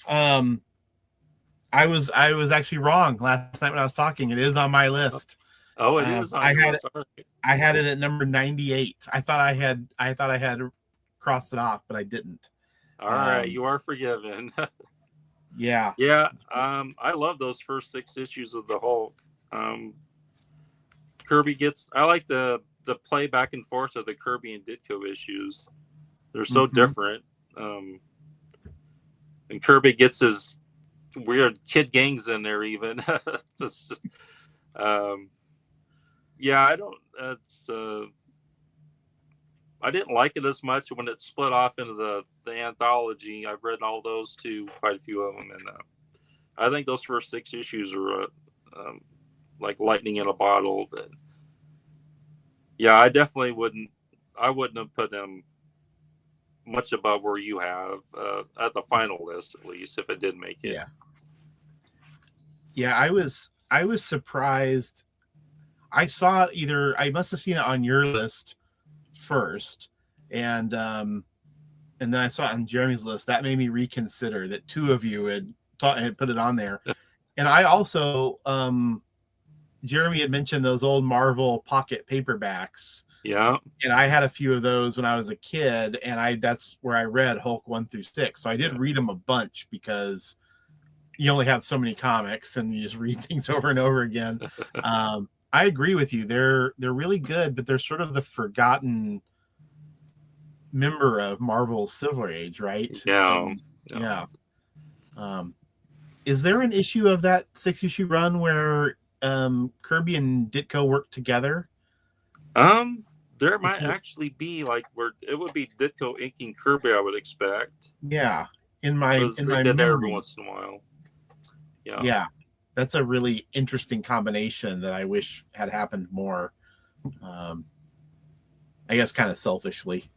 Speaker 1: I was actually wrong last night when I was talking. It is on my list.
Speaker 2: Oh, it is on your list.
Speaker 1: I had it at number 98. I thought I had crossed it off, but I didn't.
Speaker 2: All right, you are forgiven.
Speaker 1: Yeah.
Speaker 2: Yeah. I love those first 6 issues of the Hulk. Kirby I like the play back and forth of the Kirby and Ditko issues. They're so different. And Kirby gets his weird kid gangs in there even. Yeah, I didn't like it as much when it split off into the anthology. I've read all those too, quite a few of them, and I think those first 6 issues are like lightning in a bottle. But yeah, I definitely wouldn't have put them much above where you have at the final list, at least if it did make it.
Speaker 1: Yeah, I was surprised. I saw it I must have seen it on your list first, and then I saw it on Jeremy's list. That made me reconsider that 2 of you had put it on there. And I also Jeremy had mentioned those old Marvel pocket paperbacks.
Speaker 2: Yeah.
Speaker 1: And I had a few of those when I was a kid, and that's where I read Hulk 1 through 6. So I did read them a bunch because you only have so many comics and you just read things over and over again. I agree with you. They're really good, but they're sort of the forgotten member of Marvel's Silver Age, right?
Speaker 2: Yeah.
Speaker 1: Yeah. Is there an issue of that 6-issue run where Kirby and Ditko work together?
Speaker 2: There might actually be where it would be Ditko inking Kirby, I would expect.
Speaker 1: Yeah. In my
Speaker 2: memory. Every once in a while. Yeah.
Speaker 1: Yeah. That's a really interesting combination that I wish had happened more. I guess kind of selfishly,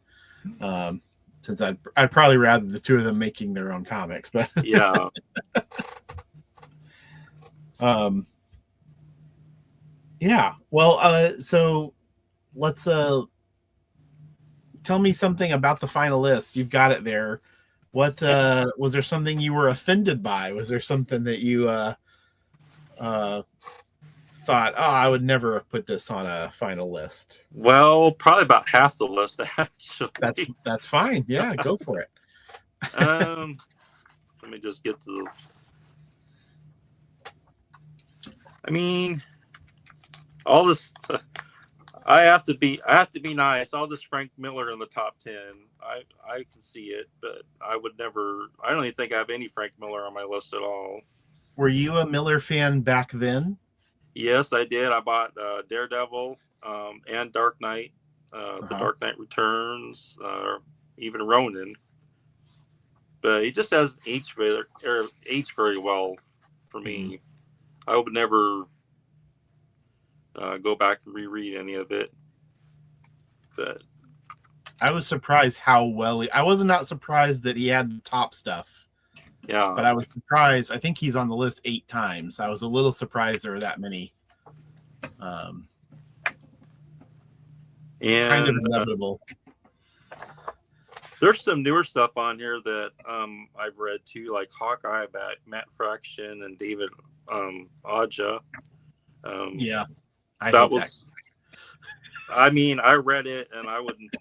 Speaker 1: since I'd probably rather the 2 of them making their own comics, but
Speaker 2: yeah.
Speaker 1: Yeah. Well, so let's tell me something about the final list. You've got it there. What was there something you were offended by? Was there something that you thought, I would never have put this on a final list?
Speaker 2: Well, probably about half the list, actually.
Speaker 1: That's fine. Yeah, go for it.
Speaker 2: Let me just get to all this. I have to be nice. All this Frank Miller in the top 10. I can see it, but I would never. I don't even think I have any Frank Miller on my list at all.
Speaker 1: Were you a Miller fan back then?
Speaker 2: Yes, I did. I bought Daredevil and Dark Knight, The Dark Knight Returns, even Ronin. But he just hasn't aged very well for me. I would never go back and reread any of it. But
Speaker 1: I was surprised how well I was not surprised that he had the top stuff.
Speaker 2: Yeah.
Speaker 1: But I was surprised. I think he's on the list 8 times. I was a little surprised there were that many.
Speaker 2: And
Speaker 1: kind of inevitable.
Speaker 2: There's some newer stuff on here that I've read too, like Hawkeye by Matt Fraction and David Aja.
Speaker 1: Yeah. I
Speaker 2: read it and I wouldn't.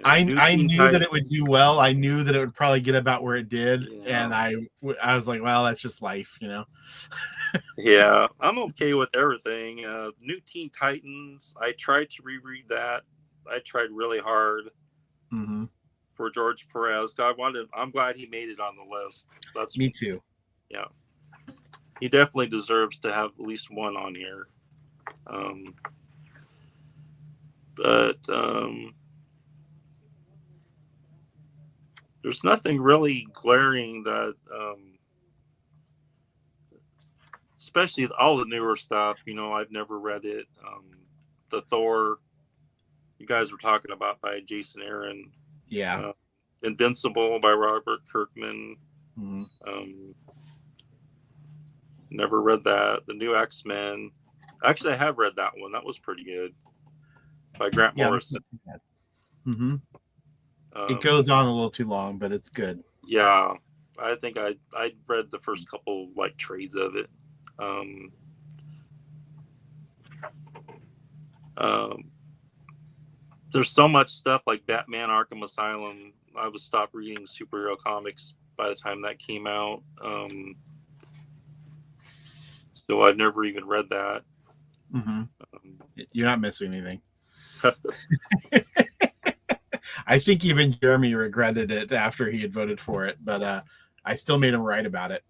Speaker 1: I
Speaker 2: Teen
Speaker 1: knew that it would do well. I knew that it would probably get about where it did,
Speaker 2: Yeah.
Speaker 1: and I was like, well, that's just life, you know.
Speaker 2: Yeah, I'm okay with everything. New Teen Titans. I tried to reread that. I tried really hard
Speaker 1: Mm-hmm.
Speaker 2: for George Perez. I'm glad he made it on the list. That's
Speaker 1: Me too.
Speaker 2: Yeah, he definitely deserves to have at least one on here. But there's nothing really glaring that, especially all the newer stuff. I've never read it. The Thor you guys were talking about by Jason Aaron.
Speaker 1: Yeah.
Speaker 2: Invincible by Robert Kirkman.
Speaker 1: Mm-hmm.
Speaker 2: Never read that. The new X-Men. Actually, I have read that one. That was pretty good. By Grant Morrison.
Speaker 1: Mm-hmm. It goes on a little too long, but it's good.
Speaker 2: Yeah, I think I read the first couple trades of it. There's so much stuff like Batman Arkham Asylum. I would stop reading superhero comics by the time that came out. So I've never even read that.
Speaker 1: Mm-hmm. You're not missing anything. I think even Jeremy regretted it after he had voted for it, but I still made him write about it.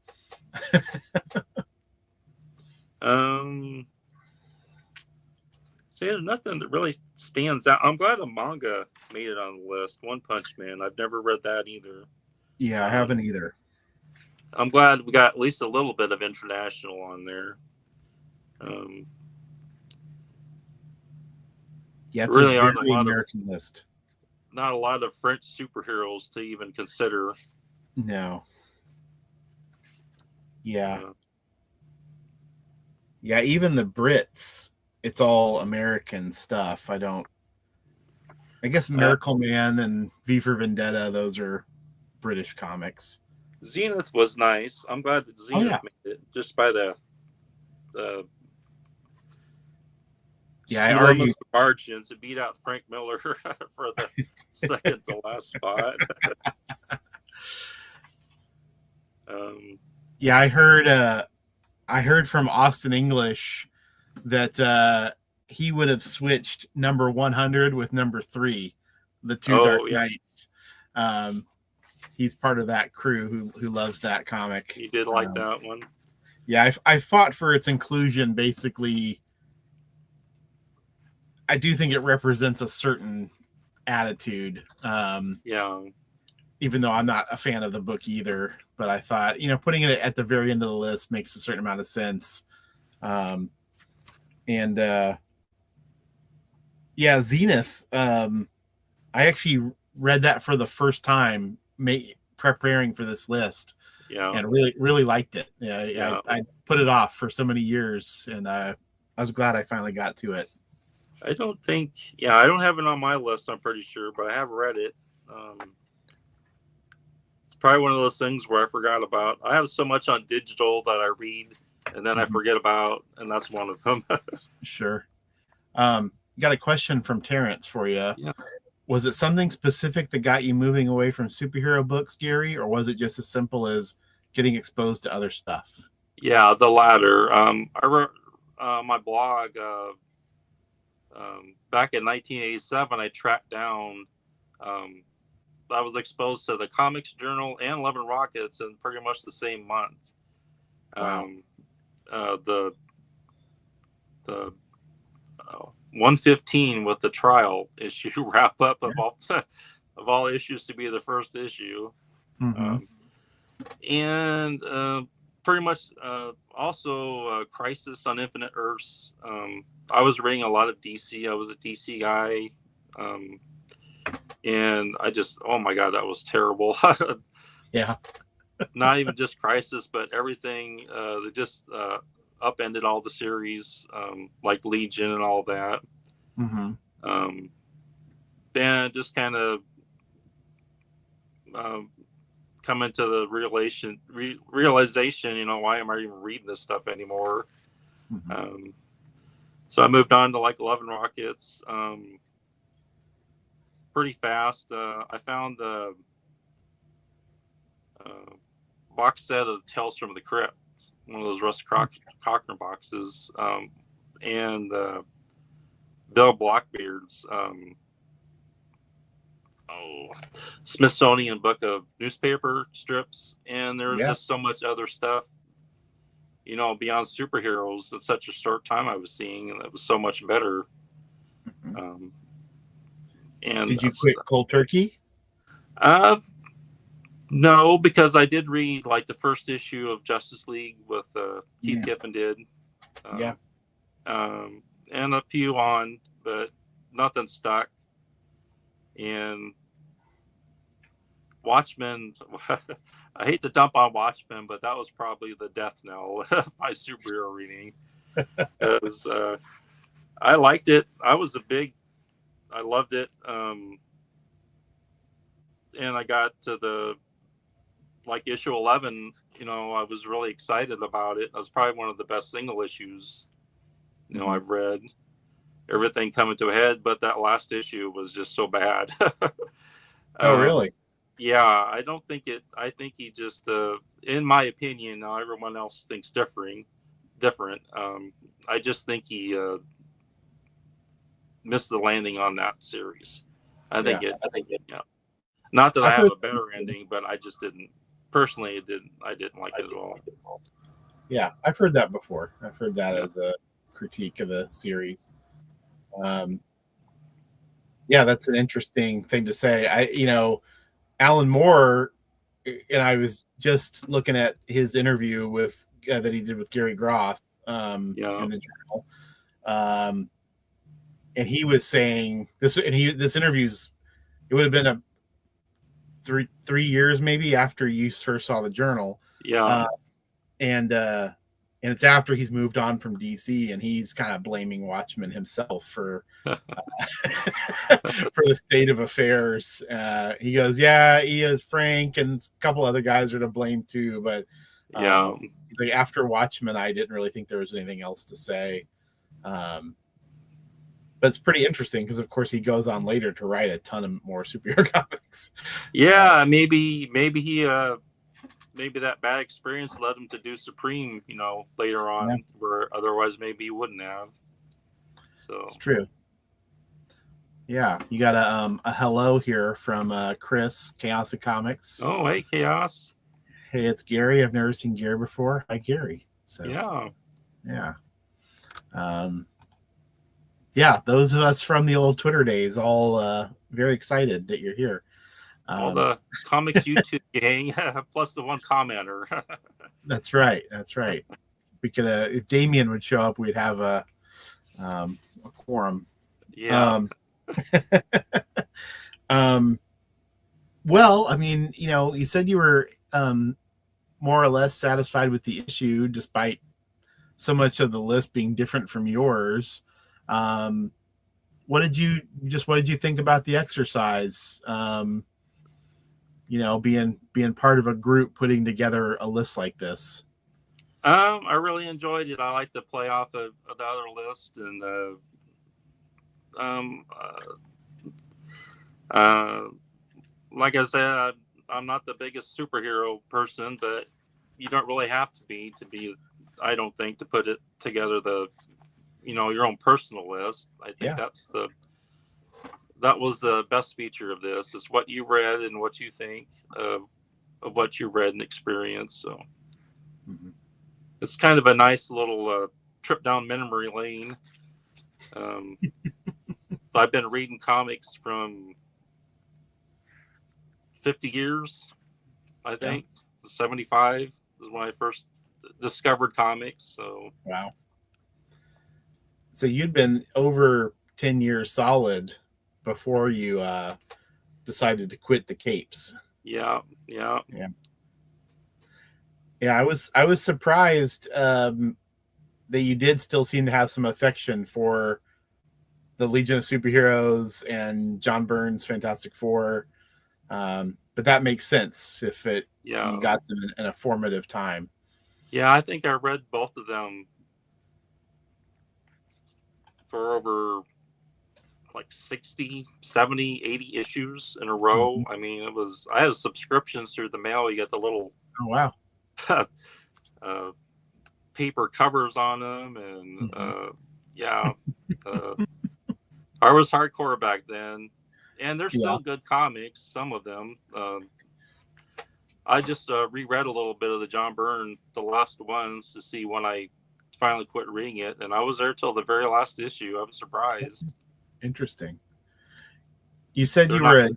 Speaker 2: See, there's nothing that really stands out. I'm glad a manga made it on the list. One Punch Man. I've never read that either.
Speaker 1: Yeah, I haven't either.
Speaker 2: I'm glad we got at least a little bit of international on there.
Speaker 1: Yeah, it's really a very American list.
Speaker 2: Not a lot of French superheroes to even consider.
Speaker 1: No. Yeah. Yeah, even the Brits, it's all American stuff. I guess Miracle Man and V for Vendetta, those are British comics.
Speaker 2: Zenith was nice. I'm glad that Zenith made it, just by the
Speaker 1: I argue
Speaker 2: the margins. It beat out Frank Miller for the second to last spot.
Speaker 1: Yeah, I heard from Austin English that he would have switched number 100 with number 3, the two Dark Knights. He's part of that crew who loves that comic.
Speaker 2: He did like that one.
Speaker 1: Yeah, I fought for its inclusion. Basically, I do think it represents a certain attitude. Even though I'm not a fan of the book either, but I thought, putting it at the very end of the list makes a certain amount of sense. Zenith. I actually read that for the first time, preparing for this list.
Speaker 2: Yeah,
Speaker 1: and really liked it. I put it off for so many years, and I was glad I finally got to it.
Speaker 2: I don't have it on my list, I'm pretty sure, but I have read it. It's probably one of those things where I forgot about. I have so much on digital that I read and then I forget about, and that's one of them.
Speaker 1: Sure. Got a question from Terrence for you.
Speaker 2: Yeah.
Speaker 1: Was it something specific that got you moving away from superhero books, Gary, or was it just as simple as getting exposed to other stuff?
Speaker 2: Yeah, the latter. I wrote my blog back in 1987. I tracked down. I was exposed to the Comics Journal and Love and Rockets in pretty much the same month.
Speaker 1: Wow.
Speaker 2: The 115 with the trial issue wrap up of all issues to be the first issue.
Speaker 1: Mm-hmm.
Speaker 2: And pretty much also Crisis on Infinite Earths. I was reading a lot of DC. I was a DC guy. And I just, oh my God, that was terrible.
Speaker 1: Yeah.
Speaker 2: Not even just Crisis, but everything that just upended all the series, like Legion and all that.
Speaker 1: Mm-hmm.
Speaker 2: Then just kind of come into the realization, why am I even reading this stuff anymore?
Speaker 1: Mm-hmm.
Speaker 2: So I moved on to like Love and Rockets. pretty fast. I found the box set of Tales from the Crypt, one of those Russ Cochran boxes, and Bill Blackbeard's Smithsonian book of newspaper strips, and there was just so much other stuff, beyond superheroes in such a short time I was seeing, and it was so much better.
Speaker 1: Mm-hmm.
Speaker 2: And
Speaker 1: did you quit cold turkey?
Speaker 2: No, because I did read like the first issue of Justice League with Keith Giffen did. And a few on, but nothing stuck. And Watchmen, I hate to dump on Watchmen, but that was probably the death knell of my superhero reading. Because I liked it. I loved it. And I got to issue 11, I was really excited about it. It was probably one of the best single issues, I've read. Everything coming to a head, but that last issue was just so bad.
Speaker 1: Oh, really?
Speaker 2: Yeah, I don't think it. I think he just, in my opinion, now everyone else thinks different. I just think he missed the landing on that series. I think it. Yeah. Not that I have a better ending, but I just didn't. Personally, I didn't like it at all.
Speaker 1: Yeah, I've heard that before. I've heard that as a critique of the series. Yeah, that's an interesting thing to say. Alan Moore, and I was just looking at his interview with that he did with Gary Groth in the Journal, and he was saying this. And this interview's, it would have been a 3 years maybe after you first saw the Journal. And it's after he's moved on from DC, and he's kind of blaming Watchmen himself for for the state of affairs. He goes, "Yeah, he is Frank, and a couple other guys are to blame too." But after Watchmen, I didn't really think there was anything else to say. But it's pretty interesting because, of course, he goes on later to write a ton of more superhero comics.
Speaker 2: Yeah, maybe he. Maybe that bad experience led him to do Supreme, later on, where otherwise maybe he wouldn't have. So
Speaker 1: it's true. Yeah, you got a hello here from Chris, Chaos of Comics.
Speaker 2: Oh, hey, Chaos.
Speaker 1: Hey, it's Gary. I've never seen Gary before. Hi, Gary. So yeah. Those of us from the old Twitter days, all very excited that you're here.
Speaker 2: All the comics YouTube gang, plus the one commenter.
Speaker 1: That's right. We could, if Damien would show up, we'd have a quorum.
Speaker 2: Yeah.
Speaker 1: Well, I mean, you said you were more or less satisfied with the issue, despite so much of the list being different from yours. What did you think about the exercise? Being part of a group putting together a list like this.
Speaker 2: I really enjoyed it. I like to play off of the other list, and like I said, I'm not the biggest superhero person, but you don't really have to be, I don't think, to put it together your own personal list. I think that was the best feature of this, is what you read and what you think of what you read and experienced. So it's kind of a nice little trip down memory lane. I've been reading comics from 50 years, I think. 75 is when I first discovered comics. So
Speaker 1: wow. So you'd been over 10 years solid before you decided to quit the capes.
Speaker 2: Yeah.
Speaker 1: I was surprised that you did still seem to have some affection for the Legion of Superheroes and John Byrne's Fantastic Four, but that makes sense if you got them in a formative time.
Speaker 2: Yeah, I think I read both of them for over like 60, 70, 80 issues in a row.
Speaker 1: Mm-hmm.
Speaker 2: I mean, I had subscriptions through the mail. You get the little
Speaker 1: Oh wow.
Speaker 2: paper covers on them, and
Speaker 1: Mm-hmm.
Speaker 2: yeah, I was hardcore back then, and they're
Speaker 1: Yeah.
Speaker 2: still good comics, some of them. I just reread a little bit of the John Byrne, the last ones, to see when I finally quit reading it, and I was there till the very last issue. I was surprised.
Speaker 1: Interesting. You said
Speaker 2: They're
Speaker 1: you
Speaker 2: not.
Speaker 1: were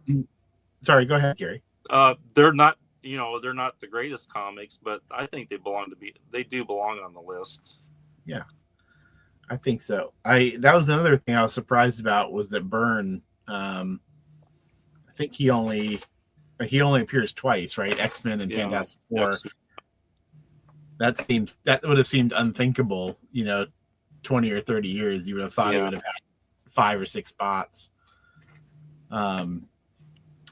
Speaker 1: sorry, go ahead, Gary.
Speaker 2: They're not. They're not the greatest comics, but I think they do belong on the list.
Speaker 1: Yeah, I think so. That was another thing I was surprised about, was that Byrne. I think he only appears twice, right? X-Men and Fantastic Four.
Speaker 2: X-Men.
Speaker 1: That would have seemed unthinkable, 20 or 30 years. You would have thought he would have had 5 or 6 spots.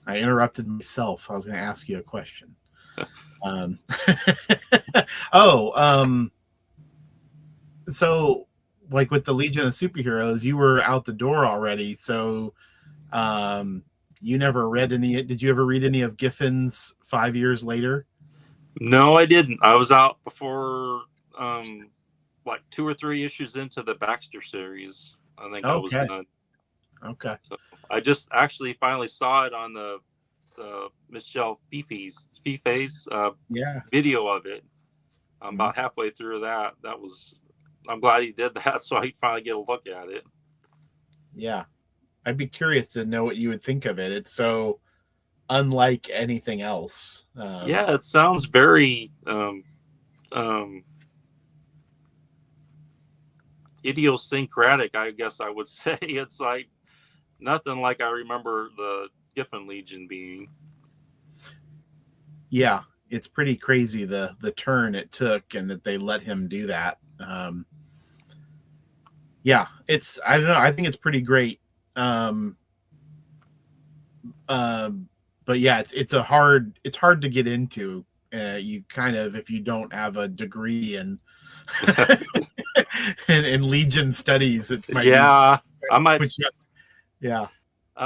Speaker 1: I interrupted myself. I was going to ask you a question. So like with the Legion of Superheroes, you were out the door already. So, you never read any. Did you ever read any of Giffen's 5 Years Later?
Speaker 2: No, I didn't. I was out before, like 2 or 3 issues into the Baxter series. I think I was done.
Speaker 1: Okay.
Speaker 2: So I just actually finally saw it on the Michelle Fife's video of it. I'm about halfway through that. I'm glad he did that, so I finally get a look at it.
Speaker 1: Yeah, I'd be curious to know what you would think of it. It's so unlike anything else.
Speaker 2: Yeah, it sounds very idiosyncratic, I guess I would say. It's like nothing like I remember the Giffen Legion being.
Speaker 1: Yeah, it's pretty crazy the turn it took, and that they let him do that. Yeah, I don't know. I think it's pretty great. But yeah, it's hard to get into. You kind of, if you don't have a degree in in Legion studies, it might
Speaker 2: I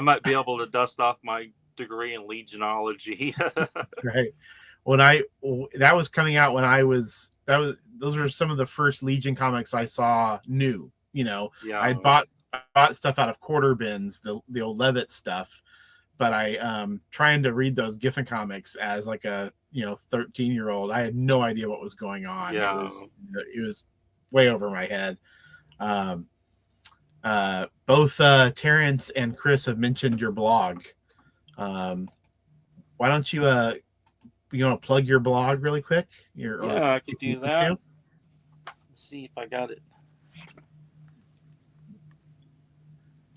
Speaker 2: might be able to dust off my degree in legionology.
Speaker 1: Right. That was coming out when those were some of the first Legion comics I saw new. I bought stuff out of quarter bins, the old Levitt stuff, but I trying to read those Giffen comics as like a 13-year-old. I had no idea what was going on.
Speaker 2: Yeah.
Speaker 1: It was way over my head. Both Terrence and Chris have mentioned your blog. Why don't you want to plug your blog really quick?
Speaker 2: I could do that. Let's see if I got it.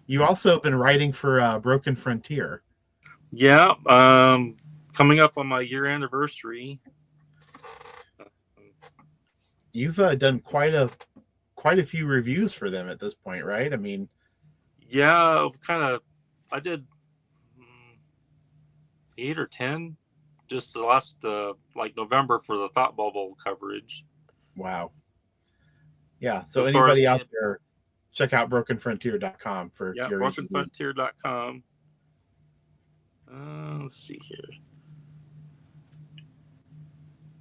Speaker 1: You also have been writing for Broken Frontier.
Speaker 2: Yeah, coming up on my year anniversary.
Speaker 1: You've done quite a few reviews for them at this point, right? I mean,
Speaker 2: yeah, I did 8 or 10 just the last like November for the Thought Bubble coverage.
Speaker 1: Wow. Yeah, so anybody out there, check out brokenfrontier.com for Gary's
Speaker 2: brokenfrontier.com. Let's see here.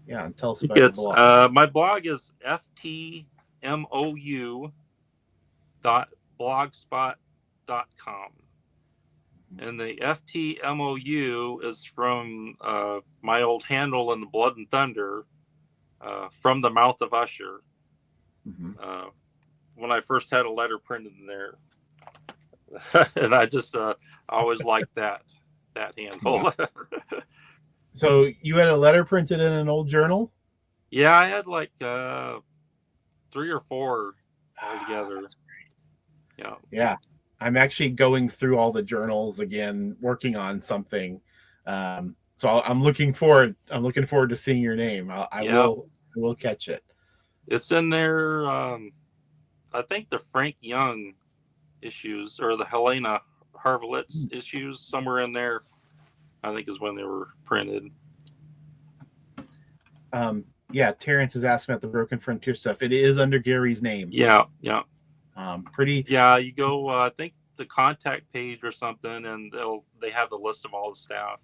Speaker 1: Yeah, and tell us about your blog.
Speaker 2: My blog is ftmou.blogspot.com. And the FTMOU is from my old handle in the Blood and Thunder, from the mouth of Usher.
Speaker 1: Mm-hmm.
Speaker 2: When I first had a letter printed in there. And I just always liked that handle.
Speaker 1: So you had a letter printed in an old journal?
Speaker 2: Yeah, I had like 3 or 4 altogether.
Speaker 1: Yeah. I'm actually going through all the journals again, working on something. So I'm looking forward to seeing your name. I will catch it.
Speaker 2: It's in there. I think the Frank Young issues or the Helena Harvelitz issues, somewhere in there, I think is when they were printed.
Speaker 1: Yeah, Terrence is asking about the Broken Frontier stuff. It is under Gary's name.
Speaker 2: Yeah.
Speaker 1: Pretty.
Speaker 2: Yeah, you go. I think the contact page or something, and they have the list of all the staff.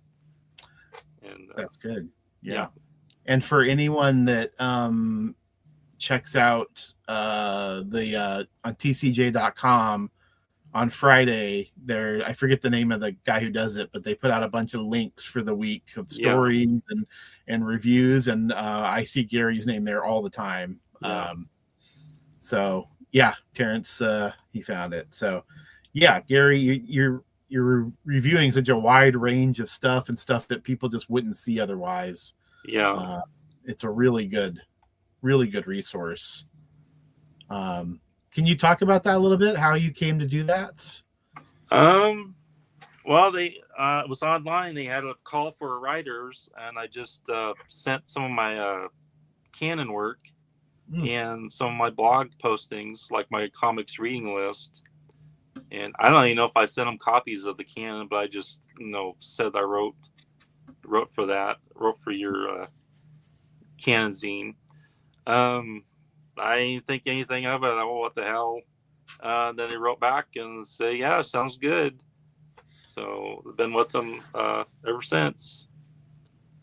Speaker 2: And
Speaker 1: that's good. Yeah. And for anyone that checks out the on tcj.com on Friday, there, I forget the name of the guy who does it, but they put out a bunch of links for the week of stories and reviews, and I see Gary's name there all the time. So yeah, Terrence, he found it. So yeah, Gary, you're reviewing such a wide range of stuff and stuff that people just wouldn't see otherwise. It's a really good resource. Can you talk about that a little bit? How you came to do that?
Speaker 2: Well, they it was online. They had a call for writers, and I just sent some of my canon work and some of my blog postings, like my comics reading list. And I don't even know if I sent them copies of the canon, but I just said I wrote for your canon zine. I didn't think anything of it. Oh, what the hell? Then they wrote back and say, yeah, sounds good. So I've been with them ever since.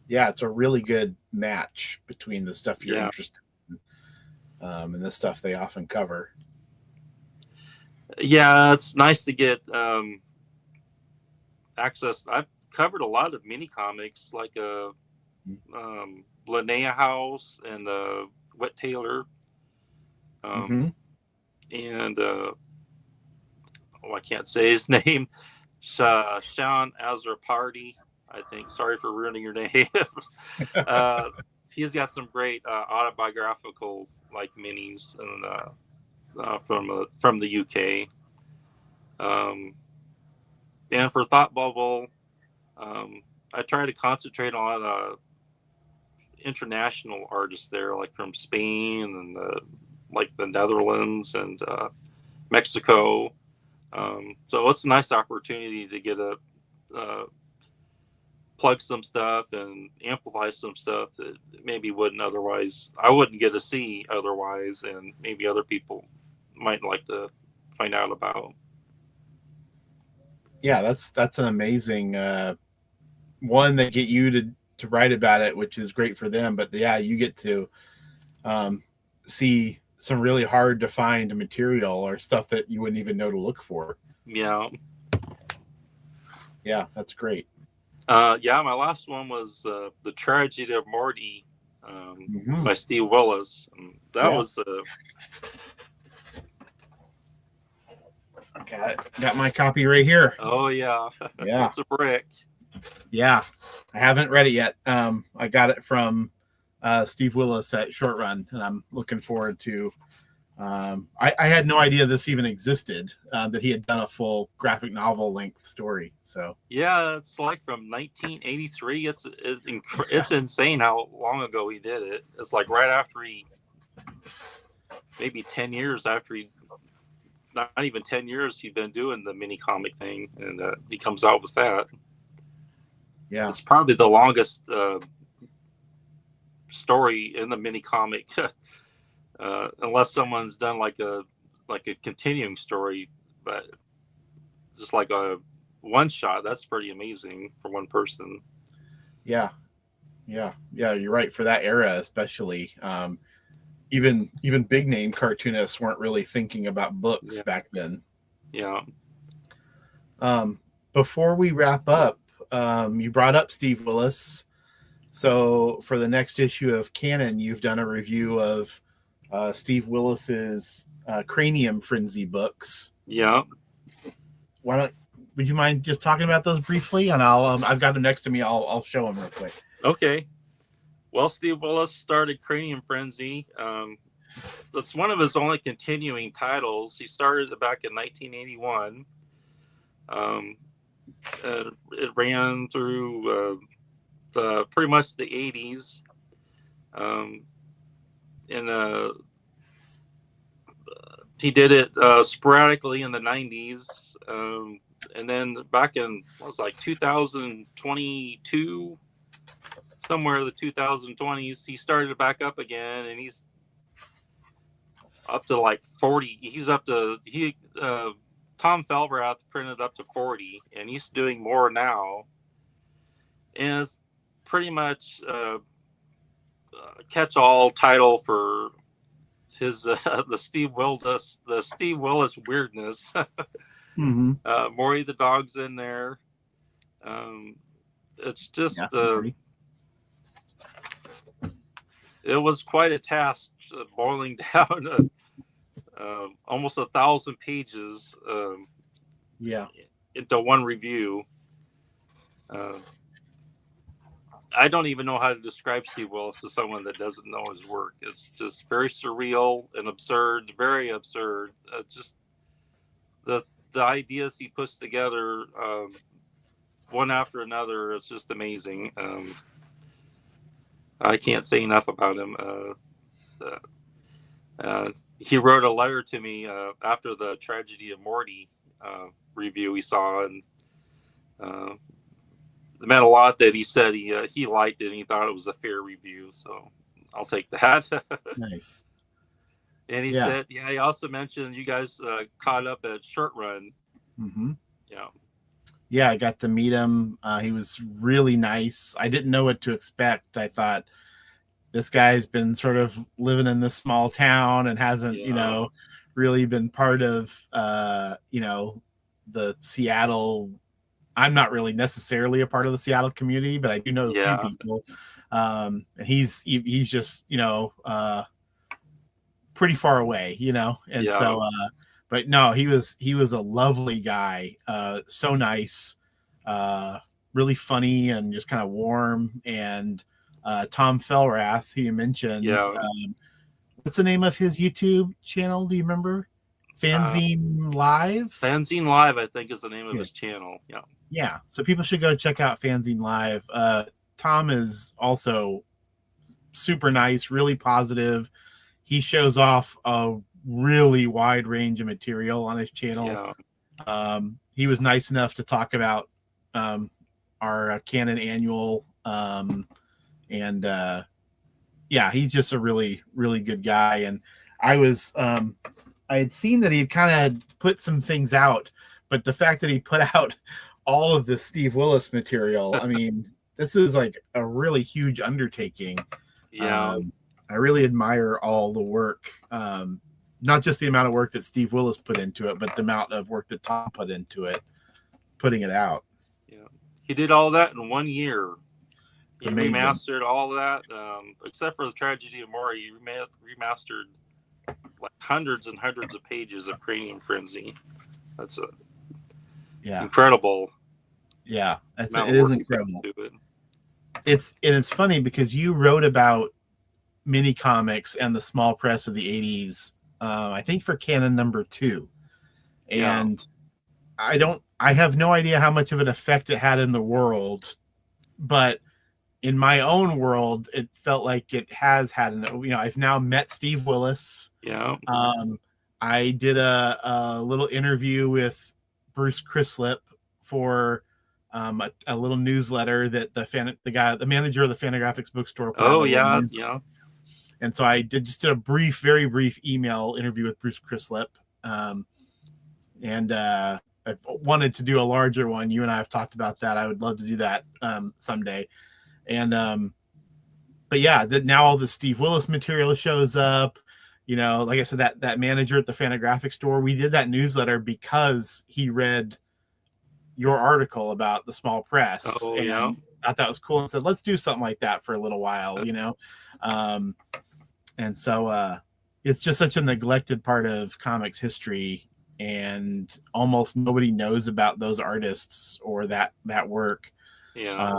Speaker 1: Yeah, it's a really good match between the stuff you're interested in and the stuff they often cover.
Speaker 2: Yeah, it's nice to get access. I've covered a lot of mini comics, like Linnea House and Wet Taylor. And I can't say his name. Sean Azarparty, I think. Sorry for ruining your name. He's got some great autobiographical like minis and from the UK. And for Thought Bubble, I try to concentrate on international artists there, like from Spain and like the Netherlands and Mexico. So it's a nice opportunity to get plug some stuff and amplify some stuff that maybe I wouldn't get to see otherwise, and maybe other people might like to find out about.
Speaker 1: Yeah, that's an amazing one that get you to write about it, which is great for them. But yeah, you get to see some really hard to find material or stuff that you wouldn't even know to look for.
Speaker 2: Yeah,
Speaker 1: that's great.
Speaker 2: My last one was The Tragedy of Morty by Steve Willis. That was
Speaker 1: got my copy right here.
Speaker 2: Oh yeah. It's a brick.
Speaker 1: Yeah, I haven't read it yet. I got it from Steve Willis at Short Run, and I'm looking forward to. I had no idea this even existed. That he had done a full graphic novel length story. So
Speaker 2: yeah, it's like from 1983. It's insane how long ago he did it. It's like right after maybe 10 years after not even 10 years he'd been doing the mini comic thing, and he comes out with that.
Speaker 1: Yeah,
Speaker 2: it's probably the longest story in the mini comic, unless someone's done like a continuing story, but just like a one shot. That's pretty amazing for one person.
Speaker 1: Yeah, you're right. For that era, especially, even big name cartoonists weren't really thinking about books back then.
Speaker 2: Yeah.
Speaker 1: Before we wrap up, you brought up Steve Willis. So for the next issue of Canon, you've done a review of Steve Willis's Cranium Frenzy books.
Speaker 2: Yeah.
Speaker 1: Would you mind just talking about those briefly? And I've got them next to me. I'll show them real quick.
Speaker 2: Okay. Well, Steve Willis started Cranium Frenzy. That's one of his only continuing titles. He started it back in 1981. It ran through pretty much the 80s. He did it sporadically in the 90s. And then back in, 2022, somewhere in the 2020s, he started it back up again, and he's up to like 40. He Tom Felbrath printed up to 40, and he's doing more now. And it's pretty much catch-all title for his the Steve Willis weirdness.
Speaker 1: Mm-hmm.
Speaker 2: Maury the dog's in there. It's just it was quite a task boiling down almost 1,000 pages into one review. I don't even know how to describe Steve Willis to someone that doesn't know his work. It's just very surreal and absurd, very absurd. Just the ideas he puts together, one after another, it's just amazing. I can't say enough about him. He wrote a letter to me after the Tragedy of Morty review we saw, and it meant a lot that he said he liked it and he thought it was a fair review. So I'll take that.
Speaker 1: Nice.
Speaker 2: And he said, he also mentioned you guys caught up at Short Run.
Speaker 1: Mm-hmm.
Speaker 2: Yeah.
Speaker 1: Yeah, I got to meet him. He was really nice. I didn't know what to expect. I thought this guy's been sort of living in this small town and hasn't, really been part of, the Seattle. I'm not really necessarily a part of the Seattle community, but I do know a few people. And he's just, pretty far away, and so, but no, he was a lovely guy. So nice, really funny and just kind of warm. And Tom Felbrath, who you mentioned, what's the name of his YouTube channel? Do you remember? Fanzine Live?
Speaker 2: Fanzine Live, I think, is the name of his channel. Yeah.
Speaker 1: Yeah. So people should go check out Fanzine Live. Tom is also super nice, really positive. He shows off a really wide range of material on his channel. Yeah. He was nice enough to talk about our Canon Annual. He's just a really, really good guy. And I had seen that he had kind of put some things out, but the fact that he put out all of this Steve Willis material, I mean, this is like a really huge undertaking.
Speaker 2: Yeah.
Speaker 1: I really admire all the work, not just the amount of work that Steve Willis put into it, but the amount of work that Tom put into it, putting it out.
Speaker 2: Yeah. He did all that in 1 year. He
Speaker 1: amazing.
Speaker 2: Remastered all of that, except for the Tragedy of Maury. He remastered like hundreds and hundreds of pages of Cranium Frenzy. That's incredible.
Speaker 1: Yeah, it is incredible. It's funny because you wrote about mini comics and the small press of the 80s, I think for Canon #2, and I have no idea how much of an effect it had in the world, but in my own world, it felt like it has had I've now met Steve Willis.
Speaker 2: Yeah.
Speaker 1: I did a little interview with Bruce Crislip for a little newsletter that the manager of the Fantagraphics bookstore put out.
Speaker 2: Yeah.
Speaker 1: And so I just did a very brief email interview with Bruce Crislip. And I wanted to do a larger one. You and I have talked about that. I would love to do that someday. And now all the Steve Willis material shows up. Like I said, that manager at the Fantagraphics store, we did that newsletter because he read your article about the small press.
Speaker 2: Oh, yeah.
Speaker 1: I thought that was cool and said, let's do something like that for a little while, and so it's just such a neglected part of comics history, and almost nobody knows about those artists or that work.
Speaker 2: Yeah.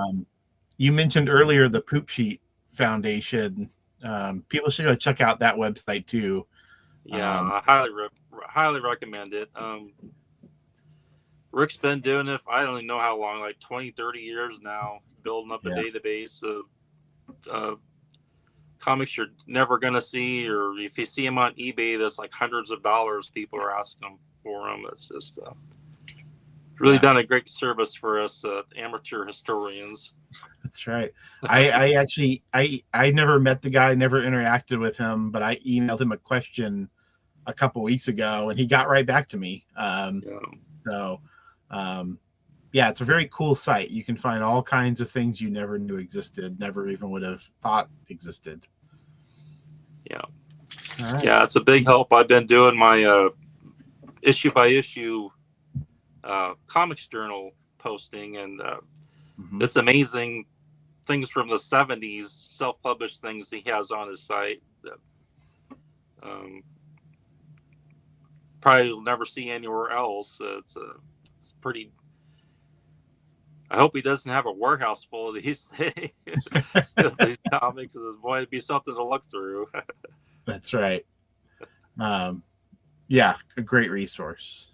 Speaker 1: You mentioned earlier the Poop Sheet Foundation. People should go check out that website too.
Speaker 2: Yeah, I highly recommend it. Rick's been doing it, I don't even know how long, like 20, 30 years now, building up a database of comics you're never going to see, or if you see them on eBay, there's like hundreds of dollars people are asking for them. It's just really done a great service for us amateur historians.
Speaker 1: That's right. I actually, I never met the guy, never interacted with him, but I emailed him a question a couple weeks ago, and he got right back to me. So, yeah, it's a very cool site. You can find all kinds of things you never knew existed, never even would have thought existed.
Speaker 2: Yeah.
Speaker 1: All right.
Speaker 2: Yeah, it's a big help. I've been doing my issue by issue comics journal posting, and it's amazing things from the 70s, self-published things he has on his site that probably will never see anywhere else. It's pretty. I hope he doesn't have a warehouse full of these things, these comics. Boy, it'd be something to look through.
Speaker 1: That's right. Yeah, a great resource.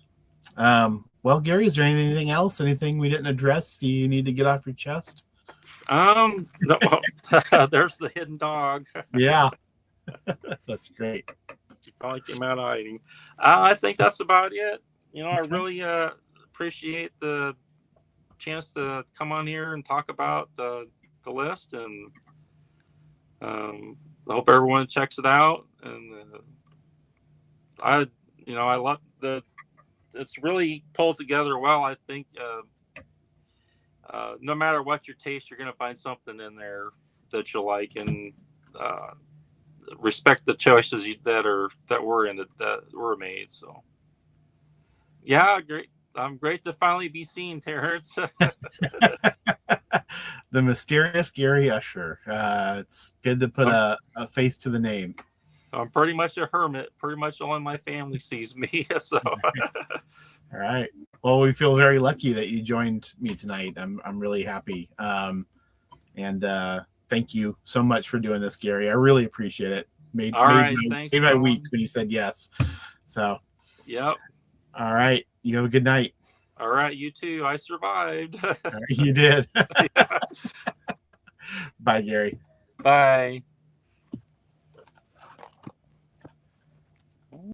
Speaker 1: Well, Gary, is there anything else? Anything we didn't address that you need to get off your chest?
Speaker 2: No, there's the hidden dog.
Speaker 1: Yeah, that's great.
Speaker 2: She probably came out hiding. I think that's about it. You know,
Speaker 1: Okay.
Speaker 2: I really appreciate the chance to come on here and talk about the list, and I hope everyone checks it out. And I love it's really pulled together well. I think no matter what your taste, you're going to find something in there that you like, and respect the choices that were made. So, yeah, great. I'm great to finally be seen, Terrence.
Speaker 1: The mysterious Gary Usher. It's good to put a face to the name.
Speaker 2: I'm pretty much a hermit. Pretty much only my family sees me. So,
Speaker 1: all right. Well, we feel very lucky that you joined me tonight. I'm really happy. And thank you so much for doing this, Gary. I really appreciate it. Made my week when you said yes. So,
Speaker 2: yep.
Speaker 1: All right. You have a good night.
Speaker 2: All right. You too. I survived.
Speaker 1: You did. Bye, Gary.
Speaker 2: Bye.